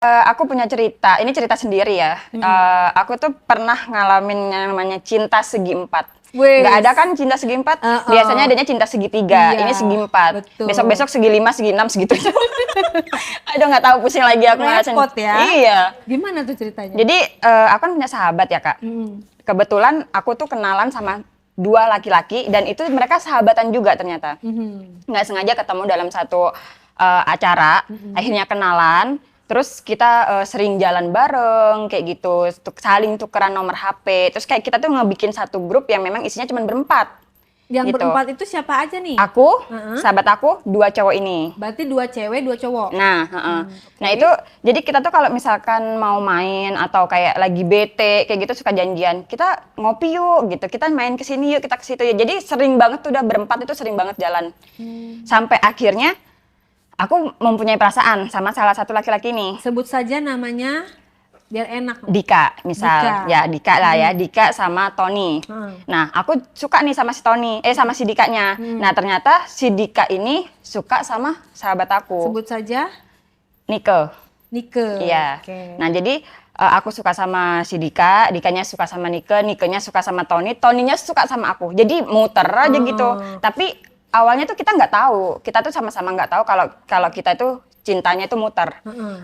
Aku punya cerita, ini cerita sendiri ya. Aku tuh pernah ngalamin yang namanya cinta segi empat. Nggak ada kan cinta segi empat, biasanya adanya cinta segitiga, ini segi empat. Betul. Besok-besok segi lima, segi enam, segitu. Aduh nggak tahu, pusing lagi aku ngerasain. Repot ya. Iya. Gimana tuh ceritanya? Jadi aku kan punya sahabat ya Kak. Kebetulan aku tuh kenalan sama dua laki-laki dan itu mereka sahabatan juga ternyata. Nggak sengaja ketemu dalam satu acara, akhirnya kenalan. Terus kita sering jalan bareng kayak gitu, saling tukeran nomor HP. Terus kayak kita tuh ngebikin satu grup yang memang isinya cuma berempat. Yang gitu. berempat itu siapa aja nih? Aku, sahabat aku, dua cowok ini. Berarti 2 cewek, 2 cowok. Nah, nah itu jadi kita tuh kalau misalkan mau main atau kayak lagi bete kayak gitu suka janjian. Kita ngopi yuk gitu. Kita main ke sini yuk, kita ke situ ya. Jadi sering banget tuh udah berempat itu sering banget jalan. Sampai akhirnya aku mempunyai perasaan sama salah satu laki-laki ini. Sebut saja namanya biar enak. Dika, misal. Dika. Ya, Dika lah ya. Dika sama Tony. Nah, aku suka nih sama si Tony, sama si Dikanya. Nah, ternyata si Dika ini suka sama sahabat aku. Sebut saja Nike. Nike. Iya. Okay. Nah, jadi aku suka sama si Dika, Dikanya suka sama Nike, Nikenya suka sama Tony, Tonynya suka sama aku. Jadi muter aja gitu. Tapi awalnya tuh kita nggak tahu, kita tuh sama-sama nggak tahu kalau kita itu cintanya itu muter.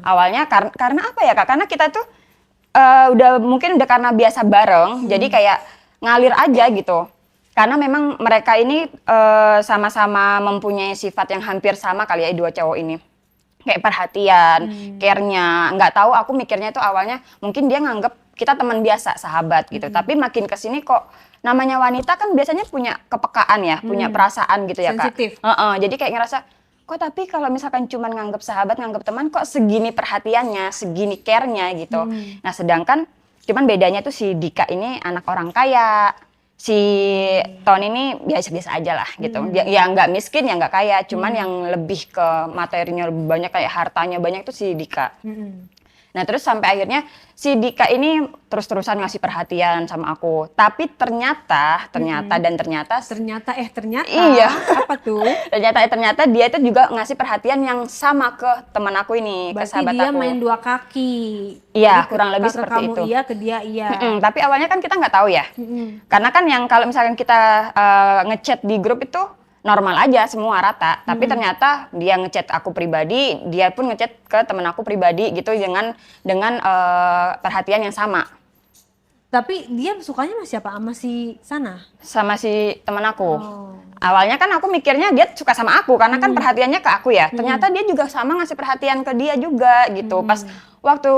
Awalnya karena apa ya Kak? Karena kita tuh mungkin udah karena biasa bareng, jadi kayak ngalir aja gitu. Karena memang mereka ini sama-sama mempunyai sifat yang hampir sama kali ya dua cowok ini. Kayak perhatian, care-nya. Nggak tahu aku mikirnya tuh awalnya mungkin dia nganggep kita teman biasa, sahabat gitu. Tapi makin kesini kok namanya wanita kan biasanya punya kepekaan ya, punya perasaan gitu ya Kak. Sensitif. Jadi kayak ngerasa, kok tapi kalau misalkan cuman nganggep sahabat, nganggep teman, kok segini perhatiannya, segini care-nya gitu. Nah sedangkan, cuman bedanya tuh si Dika ini anak orang kaya, si Tony ini biasa-biasa aja lah gitu. Ya nggak miskin, ya nggak kaya, cuman yang lebih ke materinya lebih banyak, kayak hartanya banyak tuh si Dika. Nah terus sampai akhirnya si Dika ini terus-terusan ngasih perhatian sama aku. Tapi ternyata iya. Apa tuh? ternyata dia itu juga ngasih perhatian yang sama ke teman aku ini, Berarti ke sahabat dia aku. main 2 kaki. Iya, Jadi kurang lebih ke seperti kamu itu. iya, ke dia iya. Tapi awalnya kan kita nggak tahu ya. Karena kan yang kalau misalkan kita ngechat di grup itu normal aja semua rata, tapi ternyata dia ngechat aku pribadi, dia pun ngechat ke temen aku pribadi gitu dengan perhatian yang sama. Tapi dia sukanya sama siapa? Sama si Sana? Sama si temen aku. Awalnya kan aku mikirnya dia suka sama aku karena kan perhatiannya ke aku ya. Ternyata dia juga sama ngasih perhatian ke dia juga gitu. Pas waktu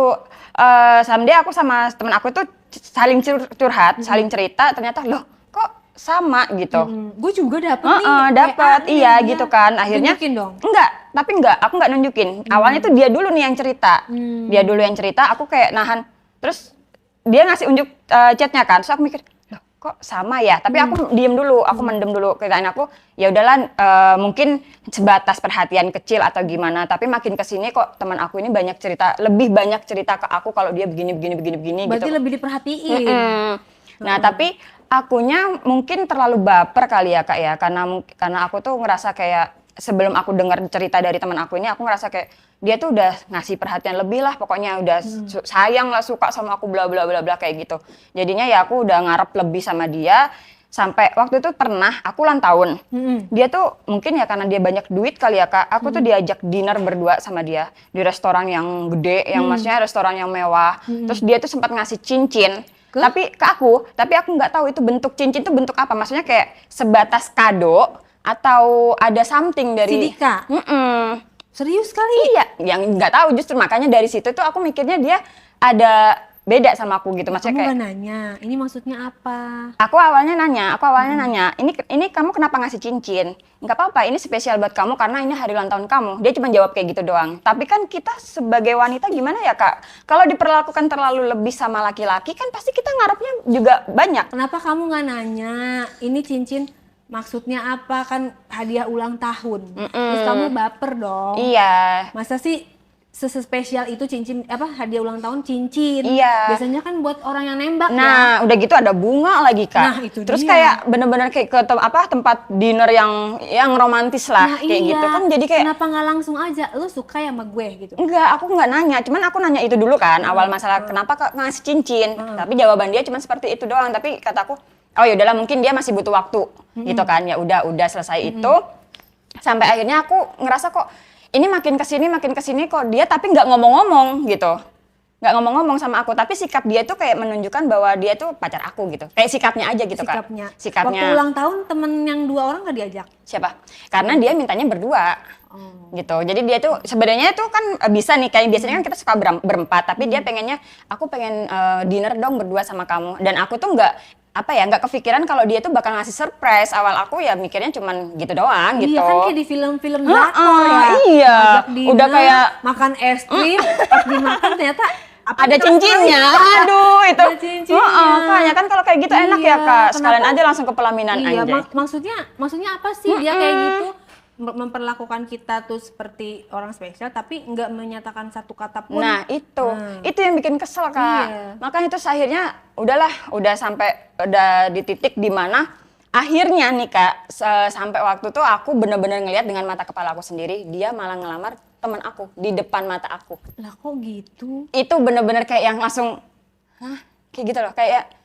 someday aku sama temen aku tuh saling curhat, saling cerita, ternyata loh kok sama gitu. Gue juga dapet nih. Dapet, iya ya. gitu kan. Akhirnya Tunjukin dong. Enggak, aku nggak nunjukin. Awalnya tuh dia dulu nih yang cerita. Dia dulu yang cerita, aku kayak nahan. Terus dia ngasih unjuk chatnya kan. Terus aku mikir, loh kok sama ya? Tapi aku diem dulu, aku mendem dulu. Kirain aku, ya udahlah mungkin sebatas perhatian kecil atau gimana. Tapi makin kesini kok teman aku ini banyak cerita, lebih banyak cerita ke aku kalau dia begini Berarti gitu. lebih diperhatiin. Nah tapi akunya mungkin terlalu baper kali ya Kak ya, karena aku tuh ngerasa kayak sebelum aku dengar cerita dari teman aku ini, aku ngerasa kayak dia tuh udah ngasih perhatian lebih lah, pokoknya udah sayang lah, suka sama aku bla bla bla bla kayak gitu. Jadinya ya aku udah ngarep lebih sama dia. Sampai waktu itu pernah aku ulang tahun. Dia tuh mungkin ya karena dia banyak duit kali ya Kak, aku tuh diajak dinner berdua sama dia di restoran yang gede, yang maksudnya restoran yang mewah. Terus dia tuh sempat ngasih cincin. Tapi aku nggak tahu itu bentuk cincin tuh bentuk apa. Maksudnya kayak sebatas kado atau ada something dari Si Dika? Serius kali? Iya, yang nggak tahu, justru makanya dari situ tuh aku mikirnya dia ada beda sama aku gitu. Maksudnya Kamu kayak gak nanya, ini maksudnya apa? aku awalnya nanya, ini kamu kenapa ngasih cincin? Nggak apa-apa, ini spesial buat kamu karena ini hari ulang tahun kamu. Dia cuma jawab kayak gitu doang. Tapi kan kita sebagai wanita gimana ya Kak? Kalau diperlakukan terlalu lebih sama laki-laki kan pasti kita ngarepnya juga banyak. Kenapa kamu gak nanya, ini cincin maksudnya apa? Kan hadiah ulang tahun. Terus kamu baper dong. Iya. Masa sih sespesial itu cincin hadiah ulang tahun cincin. Iya. Biasanya kan buat orang yang nembak Nah, udah gitu ada bunga lagi, Kak. Nah, itu Terus dia. kayak bener-bener kayak ke tempat dinner yang romantis lah, Nah, kayak iya. gitu kan. Jadi kayak Kenapa nggak langsung aja lu suka ya sama gue gitu? enggak, aku nggak nanya. Cuman aku nanya itu dulu kan, awal masalah kenapa Kak ngasih cincin. Tapi jawaban dia cuma seperti itu doang. Tapi kataku, oh ya udahlah, mungkin dia masih butuh waktu, gitu kan. Ya udah selesai itu. Sampai akhirnya aku ngerasa kok ini makin kesini kok dia tapi nggak ngomong-ngomong gitu. Nggak ngomong-ngomong sama aku, tapi sikap dia tuh kayak menunjukkan bahwa dia tuh pacar aku gitu. Kayak sikapnya aja gitu, Kak. Sikapnya. Waktu ulang tahun temen yang 2 orang nggak diajak? Siapa? Karena dia mintanya berdua. Gitu. Jadi dia tuh sebenarnya tuh kan bisa nih, kayak biasanya kan kita suka berempat, tapi dia pengennya aku pengen dinner dong berdua sama kamu. Dan aku tuh nggak kepikiran kalau dia tuh bakal ngasih surprise. Awal aku ya mikirnya cuman gitu doang gitu. Iya kan kayak di film-film drakor ya. Iya. Ngajak dinner, Udah kayak makan es krim, pas dimakan ternyata ada cincinnya. Aduh, itu. Ada cincinnya. Makanya kan kalau kayak gitu enak ya, Iya, Kak. Sekalian kenapa? aja langsung ke pelaminan Iya, anjay. maksudnya apa sih dia kayak gitu memperlakukan kita tuh seperti orang spesial tapi nggak menyatakan satu kata pun. Nah, itu yang bikin kesel, Kak. Iya. Makanya terus akhirnya udah sampai di titik di mana akhirnya nih, Kak, sampai waktu tuh aku bener-bener ngelihat dengan mata kepala aku sendiri, dia malah ngelamar teman aku di depan mata aku. Lah kok gitu? Itu bener-bener kayak yang langsung, hah? Kayak gitu loh, kayak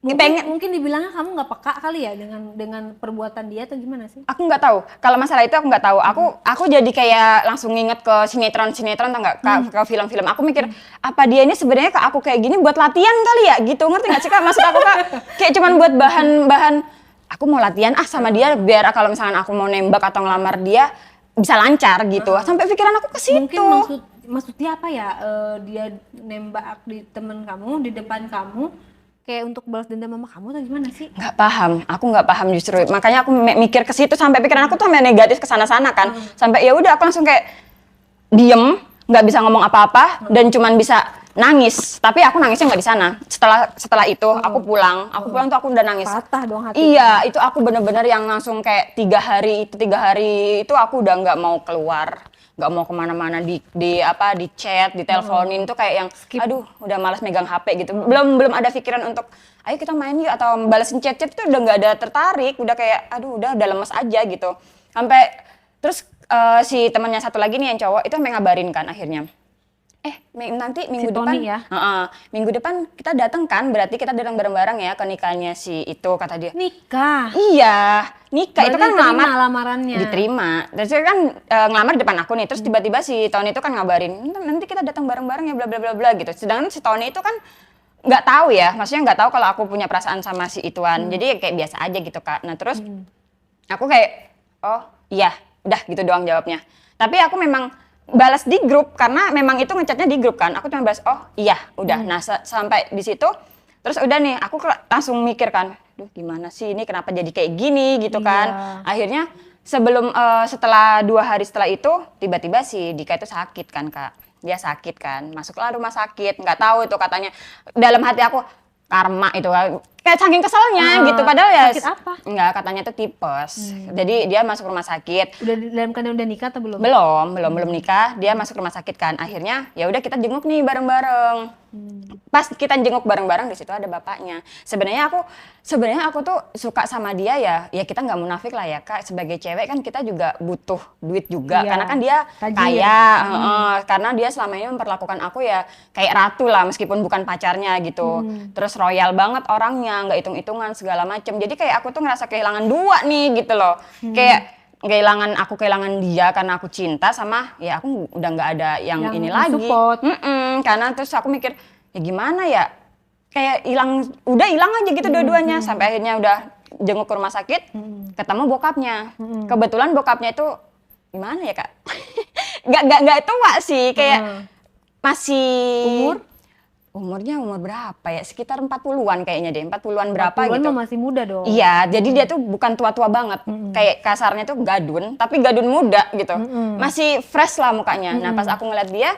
Mungkin dibilangnya kamu nggak peka kali ya dengan perbuatan dia atau gimana sih? aku nggak tahu. Kalau masalah itu aku nggak tahu. Aku jadi kayak langsung nginget ke sinetron tau nggak? Ke film-film. Aku mikir apa dia ini sebenarnya ke aku kayak gini buat latihan kali ya gitu. Ngerti nggak sih, Kak? Maksud aku, Kak, kayak cuman buat bahan aku mau latihan sama dia biar kalau misalkan aku mau nembak atau ngelamar dia bisa lancar gitu. Sampai pikiran aku ke situ. Mungkin maksudnya apa ya? Dia nembak di temen kamu di depan kamu kayak untuk balas dendam sama kamu atau gimana sih? Nggak paham, aku nggak paham justru. Makanya aku mikir ke situ sampai pikiran aku tuh sampai negatif ke sana-sana kan. Sampai ya udah aku langsung kayak diem, nggak bisa ngomong apa-apa dan cuman bisa nangis. Tapi aku nangisnya nggak di sana. Setelah itu aku pulang tuh aku udah nangis. Patah dong hati. Iya, itu aku bener-bener yang langsung kayak 3 hari itu aku udah nggak mau keluar. Nggak mau kemana-mana di chat, diteleponin tuh kayak yang aduh udah malas megang HP gitu. Belum ada pikiran untuk ayo kita main yuk atau balesin chat tuh udah nggak ada tertarik, udah kayak aduh udah lemes aja gitu. Sampai terus si temannya satu lagi nih yang cowok itu sampai ngabarin kan akhirnya. Nanti minggu Si depan Tony ya? Minggu depan kita datang kan, berarti kita datang bareng-bareng ya ke nikahnya si itu, kata dia. Nikah? Iya, nikah. Itu kan Diterima ngelamar. lamarannya. Diterima. Terus kan ngelamar di depan aku nih, terus tiba-tiba si Tony itu kan ngabarin, nanti kita datang bareng-bareng ya bla bla bla bla gitu. Sedangkan si Tony itu kan nggak tahu ya, maksudnya nggak tahu kalau aku punya perasaan sama si Ituan. Jadi kayak biasa aja gitu, Kak. Nah terus aku kayak, oh iya, udah gitu doang jawabnya. Tapi aku memang balas di grup karena memang itu ngechatnya di grup kan. Aku cuma balas, oh iya, udah. Nah sampai di situ, terus udah nih, aku langsung mikir kan, duh gimana sih ini kenapa jadi kayak gini gitu kan. Akhirnya setelah 2 hari setelah itu, tiba-tiba si Dika itu sakit kan, Kak. Dia sakit kan, masuklah rumah sakit, nggak tahu itu katanya. Dalam hati aku, karma itu kayak saking keselnya gitu, padahal ya sakit apa? Enggak, katanya itu tipes. Jadi dia masuk rumah sakit. Udah dalam keadaan udah nikah atau belum? Belum nikah, dia masuk rumah sakit kan. Akhirnya ya udah kita jenguk nih bareng-bareng. Pas kita jenguk bareng-bareng di situ ada bapaknya. Sebenarnya aku tuh suka sama dia ya kita nggak munafik lah ya, Kak. Sebagai cewek kan kita juga butuh duit juga, karena kan dia kaya. Karena dia selama ini memperlakukan aku ya kayak ratu lah, meskipun bukan pacarnya gitu. Terus royal banget orangnya, nggak hitung-hitungan segala macem. Jadi kayak aku tuh ngerasa kehilangan 2 nih gitu loh. Kayak kehilangan dia karena aku cinta sama ya aku udah nggak ada yang ini lagi. Karena terus aku mikir ya gimana ya, kayak udah hilang aja gitu dua-duanya. Sampai akhirnya udah jenguk ke rumah sakit, ketemu bokapnya. Kebetulan bokapnya itu gimana ya, Kak? Nggak tua sih, kayak masih umurnya umur berapa ya? Sekitar 40-an kayaknya deh, 40-an berapa 40-an gitu. masih muda dong. Iya, jadi dia tuh bukan tua-tua banget. Kayak kasarnya tuh gadun, tapi gadun muda gitu. Masih fresh lah mukanya. Nah, pas aku ngeliat dia,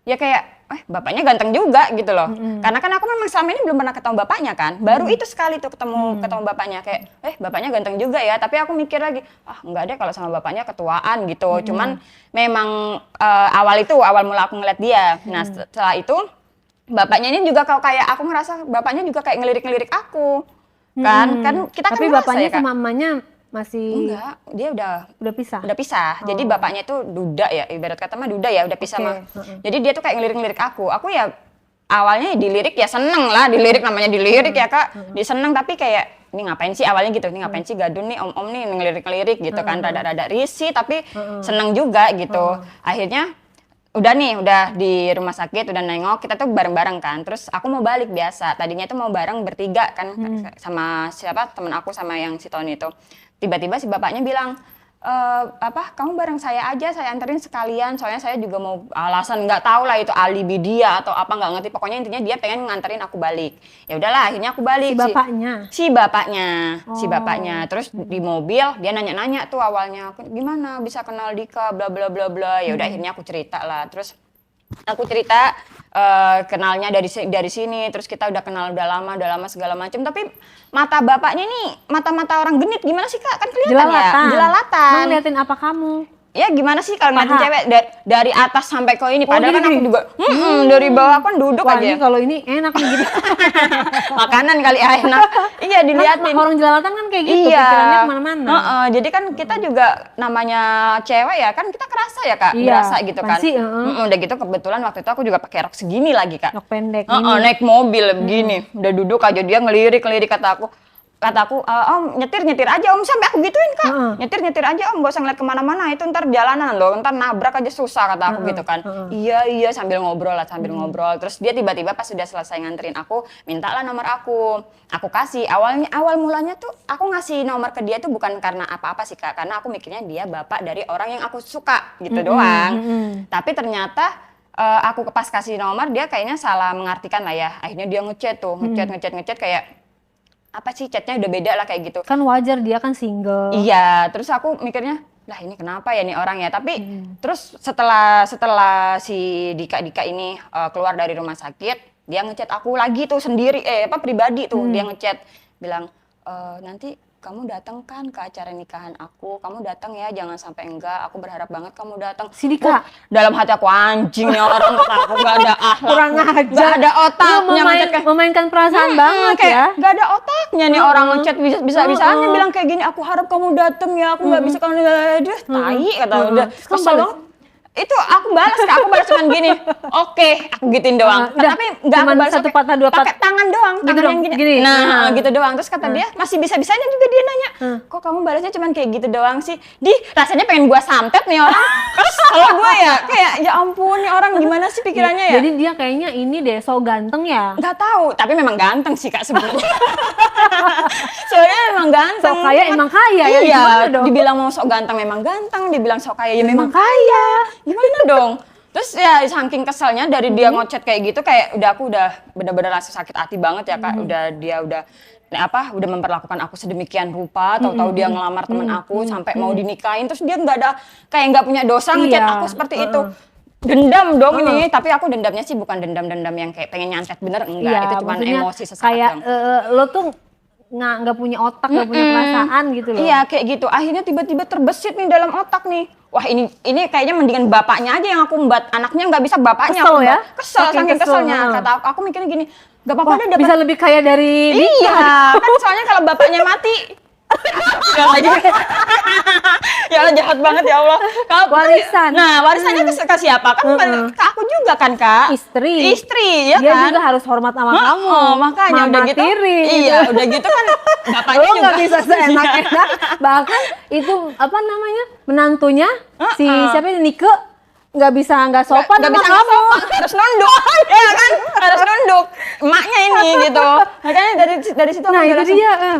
ya kayak bapaknya ganteng juga gitu loh. Karena kan aku memang selama ini belum pernah ketemu bapaknya kan. Baru itu sekali tuh ketemu bapaknya kayak bapaknya ganteng juga ya. Tapi aku mikir lagi, enggak deh kalau sama bapaknya ketuaan gitu. Cuman memang awal mula aku ngeliat dia. Nah, setelah itu bapaknya ini juga kalau kayak aku ngerasa bapaknya juga kayak ngelirik-ngelirik aku. Kan kita tapi kan bapaknya ya, Kak? sama mamanya masih Enggak, dia udah pisah. Jadi bapaknya itu duda ya, ibarat kata mah duda ya, udah pisah mah. Jadi dia tuh kayak ngelirik-ngelirik aku. Aku ya awalnya dilirik ya seneng lah, dilirik namanya dilirik ya Kak. Dia seneng tapi kayak ini ngapain sih awalnya gitu, ini ngapain sih gadun nih om-om nih ngelirik-ngelirik gitu kan, rada-rada risih tapi seneng juga gitu. Akhirnya udah di rumah sakit, udah nengok, kita tuh bareng-bareng kan. Terus aku mau balik biasa. Tadinya tuh mau bareng bertiga kan sama siapa temen aku sama yang si Tony itu. Tiba-tiba si bapaknya bilang, kamu bareng saya aja, saya anterin sekalian. Soalnya saya juga mau alasan nggak tahu lah itu alibi dia atau apa nggak ngerti. Pokoknya intinya dia pengen nganterin aku balik. Ya udahlah, akhirnya aku balik. Si bapaknya. Terus di mobil dia nanya-nanya tuh awalnya, gimana bisa kenal Dika, bla bla bla bla. Ya udah akhirnya aku cerita lah. Terus aku cerita kenalnya dari sini, terus kita udah kenal udah lama segala macam. Tapi mata bapaknya ini mata-mata orang genit gimana sih Kak? Kan kelihatan ya, jelalatan. Ngeliatin apa kamu? Ya gimana sih kalau ngeliatin cewek dari atas sampai ke ini, padahal kan aku juga dari bawah kan duduk aja. Ini kalau ini enak nih gitu. Makanan kali enak. Iya diliatin. Orang jelalatan kan kayak gitu, pikirannya kemana-mana. Jadi kan kita juga namanya cewek ya kan kita kerasa ya Kak, berasa gitu kan. Udah gitu kebetulan waktu itu aku juga pakai rok segini lagi Kak. Rok pendek naik mobil begini, udah duduk aja dia ngelirik kata aku, om nyetir aja om, sampai aku gituin Kak, nyetir aja om, gak usah ngeliat kemana-mana, itu ntar jalanan loh, ntar nabrak aja susah kata aku gitu kan. Iya sambil ngobrol. Terus dia tiba-tiba pas sudah selesai nganterin aku, mintalah nomor aku kasih. Awal mulanya tuh aku ngasih nomor ke dia tuh bukan karena apa-apa sih Kak, karena aku mikirnya dia bapak dari orang yang aku suka gitu doang. Tapi ternyata aku pas kasih nomor dia kayaknya salah mengartikan lah ya, akhirnya dia ngechat kayak apa sih, chatnya udah beda lah kayak gitu. Kan wajar, dia kan single. Iya, terus aku mikirnya, lah ini kenapa ya nih orang ya. Tapi terus setelah si Dika ini keluar dari rumah sakit, dia ngechat aku lagi tuh sendiri, pribadi tuh. Dia ngechat bilang, nanti kamu datang kan ke acara nikahan aku, kamu datang ya, jangan sampai enggak, aku berharap banget kamu datang. Si Dika? Dalam hati aku, anjing nih orang, aku gak ada akhlak, kurang ajar, gak ada otaknya. Memainkan perasaan banget kayak, ya. Gak ada otaknya nih orang ngechat bisa-bisanya bilang kayak gini, aku harap kamu datang ya, aku gak bisa kamu tai kata udah. Kesel banget. Itu aku balas cuman gini, oke, aku gituin doang. Tapi nggak aku balas satu patah dua patah, pakai tangan doang, gitu tangan yang gini. Nah, gitu doang. Terus kata dia, masih bisa-bisanya juga dia nanya, kok kamu balasnya cuman kayak gitu doang sih? Rasanya pengen gua santet nih orang. Kalau gua ya, kayak ya ampun nih orang gimana sih pikirannya ya? Jadi dia kayaknya ini deh, so ganteng ya? Nggak tahu, tapi memang ganteng sih Kak sebenarnya. Soalnya emang ganteng. Sok kaya emang kaya ya? Iya, dibilang mau sok ganteng memang ganteng, dibilang sok kaya ya memang kaya. Gimana dong? Terus ya saking keselnya dari dia ngochat kayak gitu, kayak aku udah bener-bener langsung sakit hati banget ya Kak. Udah memperlakukan aku sedemikian rupa, tahu-tahu dia ngelamar temen aku sampai mau dinikahin, terus dia nggak punya dosa ngechat aku seperti itu. Dendam dong ini, tapi aku dendamnya sih bukan dendam yang kayak pengen nyantet bener, enggak, itu cuma emosi sesaat kayak lo tuh nggak punya otak, nggak punya perasaan gitu loh. Iya kayak gitu, akhirnya tiba-tiba terbesit nih dalam otak nih, wah ini kayaknya mendingan bapaknya aja yang aku embat, anaknya nggak bisa bapaknya. Kesel ya? Saking keselnya. Kata aku mikirnya gini, nggak apa-apa deh dapat. Bisa lebih kaya dari Iya, kan soalnya kalau bapaknya mati ya Allah jahat banget ya Allah. Warisan. Nah warisannya ke siapa? Kan ke aku juga kan Kak. Istri ya dia kan. Dia juga harus hormat sama kamu. Makanya Mama udah gitu. Tiri, iya udah gitu kan bapaknya lo juga nggak bisa seenak-enak. Bahkan itu apa namanya menantunya si siapa ini Nike nggak sopan sama kamu. Harus nunduk ya kan, harus nunduk emaknya ini gitu. Makanya dari situ aku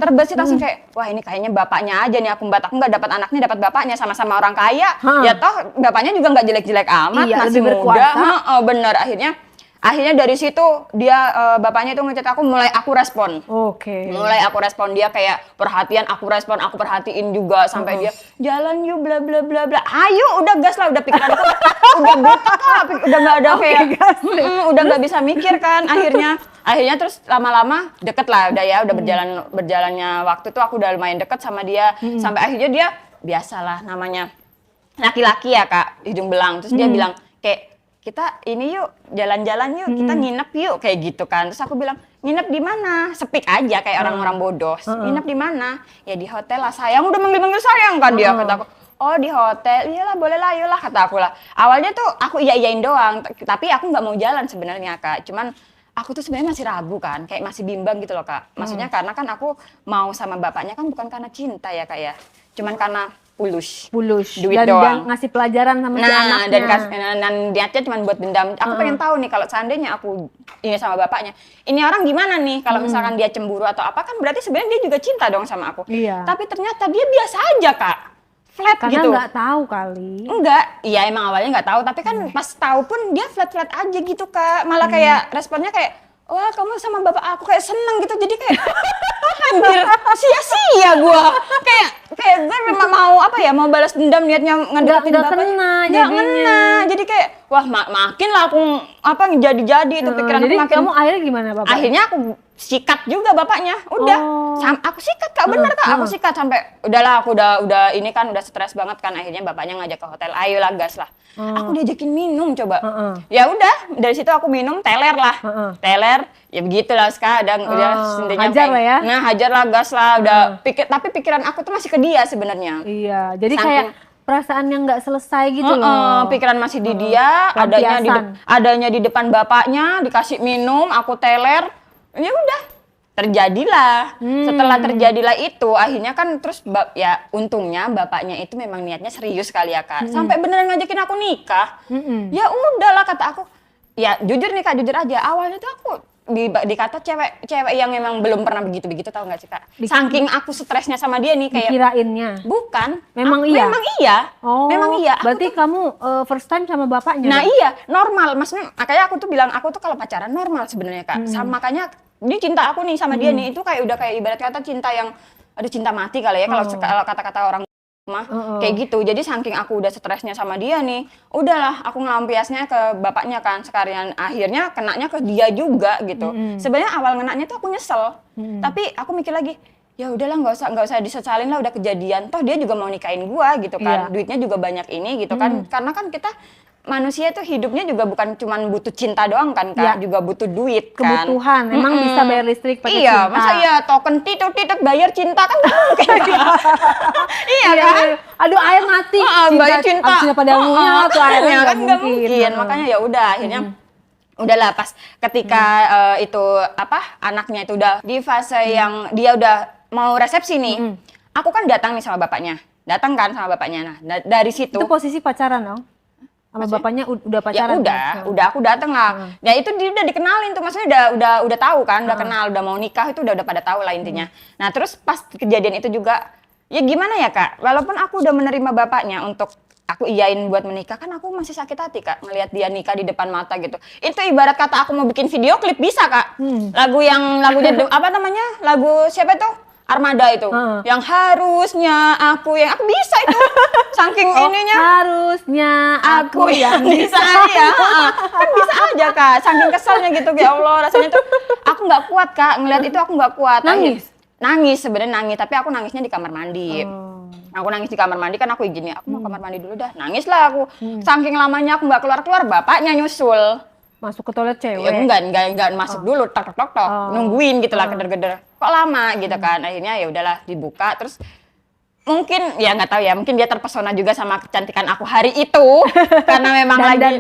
terbesit langsung kayak wah ini kayaknya bapaknya aja nih aku nggak dapat anaknya, dapat bapaknya, sama-sama orang kaya. Ya toh bapaknya juga nggak jelek-jelek amat, masih muda. Bener, akhirnya Akhirnya dari situ dia bapaknya itu ngechat aku, mulai aku respon. Oke. Mulai aku respon, dia kayak perhatian, aku respon, aku perhatiin juga sampai dia jalan yuk bla bla bla bla. Ayo udah gas lah, udah pikiranku udah butek lah, udah nggak ada kayak udah nggak bisa mikir kan. Akhirnya terus lama-lama deket lah udah ya, udah berjalannya waktu tuh aku udah lumayan deket sama dia sampai akhirnya dia biasalah namanya laki-laki ya Kak, hidung belang. Terus dia bilang kayak kita ini yuk jalan-jalan yuk, kita nginep yuk kayak gitu kan. Terus aku bilang nginep di mana? Sepik aja kayak orang-orang bodoh. Nginep di mana? Ya di hotel lah sayang, udah manggil-manggil sayang kan dia. Kata aku, oh di hotel, iyalah boleh lah, ayolah kata aku lah. Awalnya tuh aku iya-iyain doang, tapi aku nggak mau jalan sebenarnya Kak. Cuman aku tuh sebenarnya masih ragu kan, kayak masih bimbang gitu loh Kak. Maksudnya karena kan aku mau sama bapaknya kan bukan karena cinta ya Kak ya. Cuman karena pulus duit dan doang. ngasih pelajaran sama si anaknya. Dan niatnya cuma buat dendam. Aku pengen tahu nih kalau seandainya aku ini sama bapaknya, ini orang gimana nih kalau misalkan dia cemburu atau apa, kan berarti sebenarnya dia juga cinta dong sama aku. Iya. Tapi ternyata dia biasa aja Kak, flat Karena gitu. nggak tahu kali. Enggak, iya emang awalnya nggak tahu, tapi kan pas tahu pun dia flat aja gitu Kak. Malah kayak responnya kayak, wah kamu sama bapak aku kayak seneng gitu, jadi kayak anjir sia-sia gua kayak gue memang mau balas dendam niatnya ngedeketin bapaknya nggak ngena, jadi kayak wah makin lah aku jadi itu pikiran Jadi aku makin. kamu akhirnya gimana bapak? Akhirnya aku sikat juga bapaknya, udah aku sikat Kak, bener Kak, aku sikat sampai udahlah aku udah ini kan udah stres banget kan. Akhirnya bapaknya ngajak ke hotel, ayolah gas lah. Aku diajakin minum coba, ya udah dari situ aku minum teler lah, teler ya begitulah sekarang udah intinya hajar lah ya. Nah hajar lah, gas lah, udah tapi pikiran aku tuh masih ke dia sebenarnya. Iya, jadi kayak perasaan yang nggak selesai gitu loh. Pikiran masih di dia, adanya di depan bapaknya, dikasih minum, aku teler, ya udah terjadilah. Setelah terjadilah itu, akhirnya kan terus ya untungnya bapaknya itu memang niatnya serius kali ya Kak, sampai beneran ngajakin aku nikah. Ya udahlah kata aku, ya jujur nih Kak, jujur aja, awalnya tuh aku dikata cewek yang memang belum pernah begitu tahu nggak sih Kak? Saking aku stresnya sama dia nih kayak dikirainnya. bukan, Memang iya. Memang iya. Berarti kamu first time sama bapaknya? Nah iya, normal. Maksudnya makanya aku tuh bilang aku tuh kalau pacaran normal sebenarnya Kak. Sama makanya dia cinta aku nih sama dia nih, itu kayak udah kayak ibarat kata cinta yang ada cinta mati kali ya kalau kata-kata orang mah kayak gitu. Jadi saking aku udah stresnya sama dia nih, udahlah aku ngelampiasnya ke bapaknya kan, sekalian akhirnya kenanya ke dia juga gitu. Sebenarnya awal ngenanya tuh aku nyesel, tapi aku mikir lagi, ya udahlah nggak usah disesalin lah, udah kejadian, toh dia juga mau nikahin gua gitu kan. Duitnya juga banyak ini gitu kan, karena kan kita manusia itu hidupnya juga bukan cuma butuh cinta doang kan Kak, juga butuh duit kan. Kebutuhan, emang bisa bayar listrik pakai iya, cinta. masa ya token titik bayar cinta kan iya kan? Aduh air mati, bayar cinta. Cinta pada umumnya tuh airnya kan nggak mungkin. Makanya ya udah akhirnya udahlah pas ketika itu anaknya itu udah di fase yang dia udah mau resepsi nih. Aku kan datang nih sama bapaknya. Nah, dari situ itu posisi pacaran dong? Sama bapaknya udah pacaran? Ya udah aku datang lah. Ya itu dia udah dikenalin tuh, maksudnya udah tahu kan, udah kenal, udah mau nikah itu udah pada tahu lah intinya. Nah terus pas kejadian itu juga, ya gimana ya Kak, walaupun aku udah menerima bapaknya untuk aku iyain buat menikah, kan aku masih sakit hati Kak, ngelihat dia nikah di depan mata gitu. Itu ibarat kata aku mau bikin video klip bisa Kak. Lagunya lagu siapa itu? Armada itu, yang harusnya aku bisa itu, saking ininya. Harusnya aku yang bisa ya, kan bisa aja Kak, saking keselnya gitu, ya Allah rasanya tuh, aku nggak kuat Kak, ngeliat itu aku nggak kuat. Nangis sebenarnya tapi aku nangisnya di kamar mandi. Aku nangis di kamar mandi kan aku izin ya, aku mau kamar mandi dulu dah, nangis lah aku, saking lamanya aku nggak keluar, bapaknya nyusul. Masuk ke toilet cewek? Ya enggak masuk dulu, tok nungguin gitu lah, geder-geder. Kok lama gitu kan, akhirnya ya udahlah dibuka, terus mungkin ya nggak tahu ya, mungkin dia terpesona juga sama kecantikan aku hari itu karena memang lagi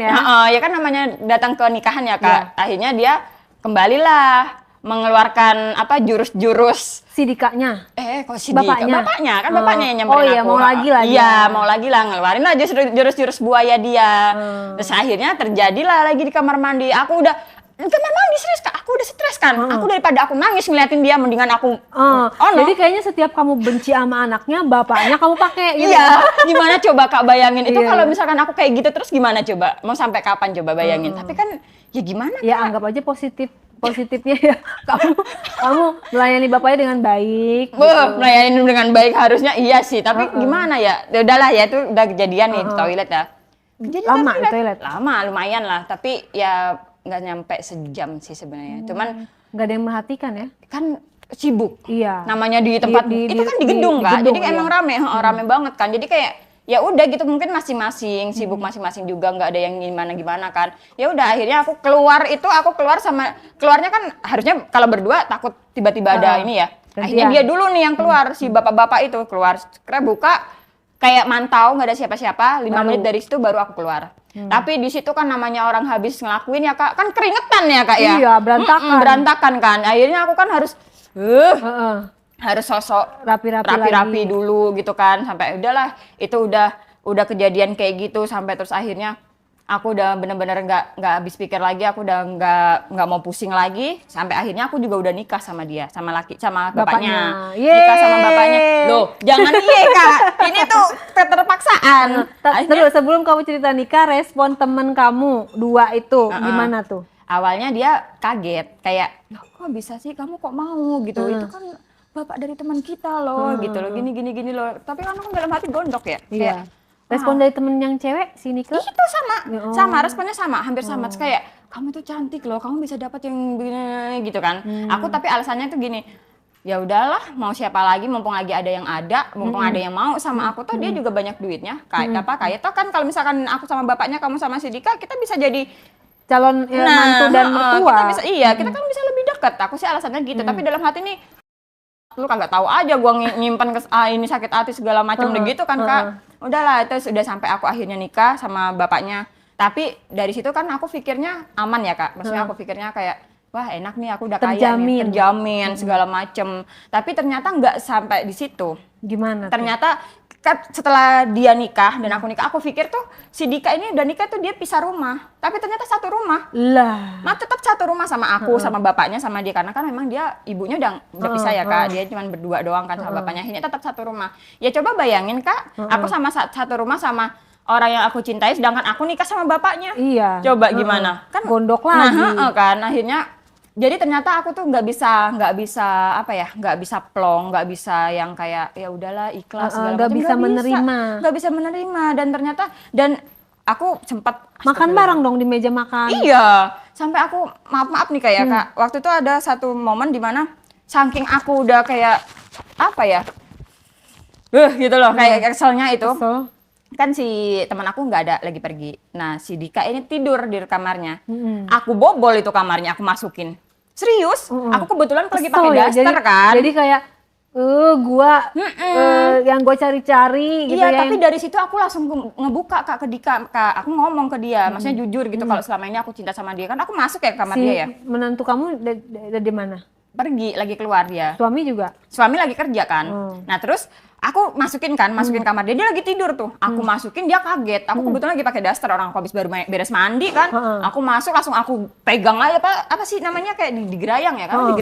ya kan namanya datang ke nikahan ya Kak. Akhirnya dia kembalilah mengeluarkan jurus-jurus Sidikanya? Kok si bapaknya kan bapaknya yang nyamperin aku. Oh iya, mau lagi lah. Iya, mau lagi lah, ngeluarin lah jurus-jurus buaya dia. Terus akhirnya terjadilah lagi di kamar mandi. Aku udah kamar mandi serius Kak, aku udah stres kan. Aku daripada aku nangis ngeliatin dia, mendingan aku Jadi kayaknya setiap kamu benci sama anaknya, bapaknya kamu pakai gitu. Iya, gimana coba Kak bayangin itu kalau misalkan aku kayak gitu terus gimana coba? Mau sampai kapan coba bayangin? Tapi kan ya gimana Ya Kak? anggap aja positifnya ya. Kamu melayani bapaknya dengan baik. Melayani dengan baik harusnya iya sih, tapi gimana ya? Ya udahlah ya, itu udah kejadian nih di toilet ya. Kejadian Lama di toilet? Lama, lumayan lah, tapi ya nggak nyampe sejam sih sebenarnya. Cuman Nggak ada yang merhatikan ya? kan sibuk. Iya. Namanya di tempat itu kan di gedung Kak. Jadi emang rame, rame banget kan. Jadi kayak ya udah gitu, mungkin masing-masing sibuk masing-masing juga, nggak ada yang gimana kan. Ya udah akhirnya aku keluar sama keluarnya kan harusnya kalau berdua takut tiba-tiba ada ini ya. Akhirnya dia dulu nih yang keluar, si bapak-bapak itu keluar, buka kayak mantau nggak ada siapa-siapa, 5 menit dari situ baru aku keluar. Tapi di situ kan namanya orang habis ngelakuin ya Kak, kan keringetan ya Kak ya. Iya, berantakan. Berantakan kan. Akhirnya aku kan harus sosok rapi-rapi dulu gitu kan, sampai udahlah itu udah kejadian kayak gitu sampai terus akhirnya aku udah bener-bener nggak habis pikir lagi, aku udah nggak mau pusing lagi sampai akhirnya aku juga udah nikah sama dia, sama bapaknya. Nikah sama bapaknya. Loh, jangan Kak. Ini tuh keterpaksaan. Terus sebelum kamu cerita nikah, respon temen kamu dua itu gimana tuh? Awalnya dia kaget, kayak kok bisa sih kamu kok mau gitu, itu kan bapak dari teman kita loh, gitu loh, gini loh. Tapi kan aku dalam hati gondok ya. Iya. Kayak, respon dari temen yang cewek si Nike? itu sama responnya sama, hampir sama. Terus kayak kamu tuh cantik loh, kamu bisa dapat yang begini gitu kan. Aku tapi alasannya tuh gini, ya udahlah mau siapa lagi, mumpung lagi ada yang ada, mumpung ada yang mau sama aku tuh dia juga banyak duitnya. Kayak toh kan kalau misalkan aku sama bapaknya, kamu sama si Dika, kita bisa jadi calon mantu dan mertua. Kita kan bisa lebih dekat. Aku sih alasannya gitu, tapi dalam hati nih lu kagak tahu aja gua nyimpan ini sakit hati segala macam gitu kan Kak. Udahlah, itu sudah sampai aku akhirnya nikah sama bapaknya. Tapi dari situ kan aku pikirnya aman ya Kak. Maksudnya aku pikirnya kayak wah enak nih, aku udah kaya nih, terjamin segala macem. Tapi ternyata nggak sampai di situ. Gimana? Ternyata kan setelah dia nikah dan aku nikah, aku pikir tuh si Dika ini udah nikah tuh dia pisah rumah. Tapi ternyata satu rumah. Lah. Tetap satu rumah sama aku, sama bapaknya, sama dia. Karena kan memang dia ibunya udah pisah ya Kak. Dia cuma berdua doang kan sama bapaknya. Akhirnya tetap satu rumah. Ya coba bayangin Kak, aku sama satu rumah sama orang yang aku cintai, sedangkan aku nikah sama bapaknya. Iya. Coba gimana? Kan gondok lagi. Kan akhirnya jadi ternyata aku tuh nggak bisa plong, nggak bisa yang kayak ya udahlah ikhlas segala macam, nggak bisa menerima. Dan aku sempat makan bareng dong di meja makan. Iya, sampai aku maaf nih kayak Kak, waktu itu ada satu momen di mana saking aku udah kayak apa ya, gitu loh, kayak keselnya itu. Kan si teman aku nggak ada lagi pergi. Nah si Dika ini tidur di kamarnya. Aku bobol itu kamarnya, aku masukin. Serius? Aku kebetulan lagi pakai daster kan. Jadi kayak yang gua cari-cari gitu ya. Iya, tapi dari situ aku langsung ngebuka Kak ke Dika. Kak, aku ngomong ke dia, maksudnya jujur gitu kalau selama ini aku cinta sama dia. Kan aku masuk ya ke kamar dia ya. Menantu kamu dari mana? Pergi, lagi keluar dia. Suami juga? Suami lagi kerja kan. Nah terus aku masukin kamar dia lagi tidur tuh. Aku masukin, dia kaget. Aku kebetulan lagi pakai daster, orang aku habis baru beres mandi kan. Aku masuk langsung aku pegang aja apa sih namanya kayak digerayang ya kan.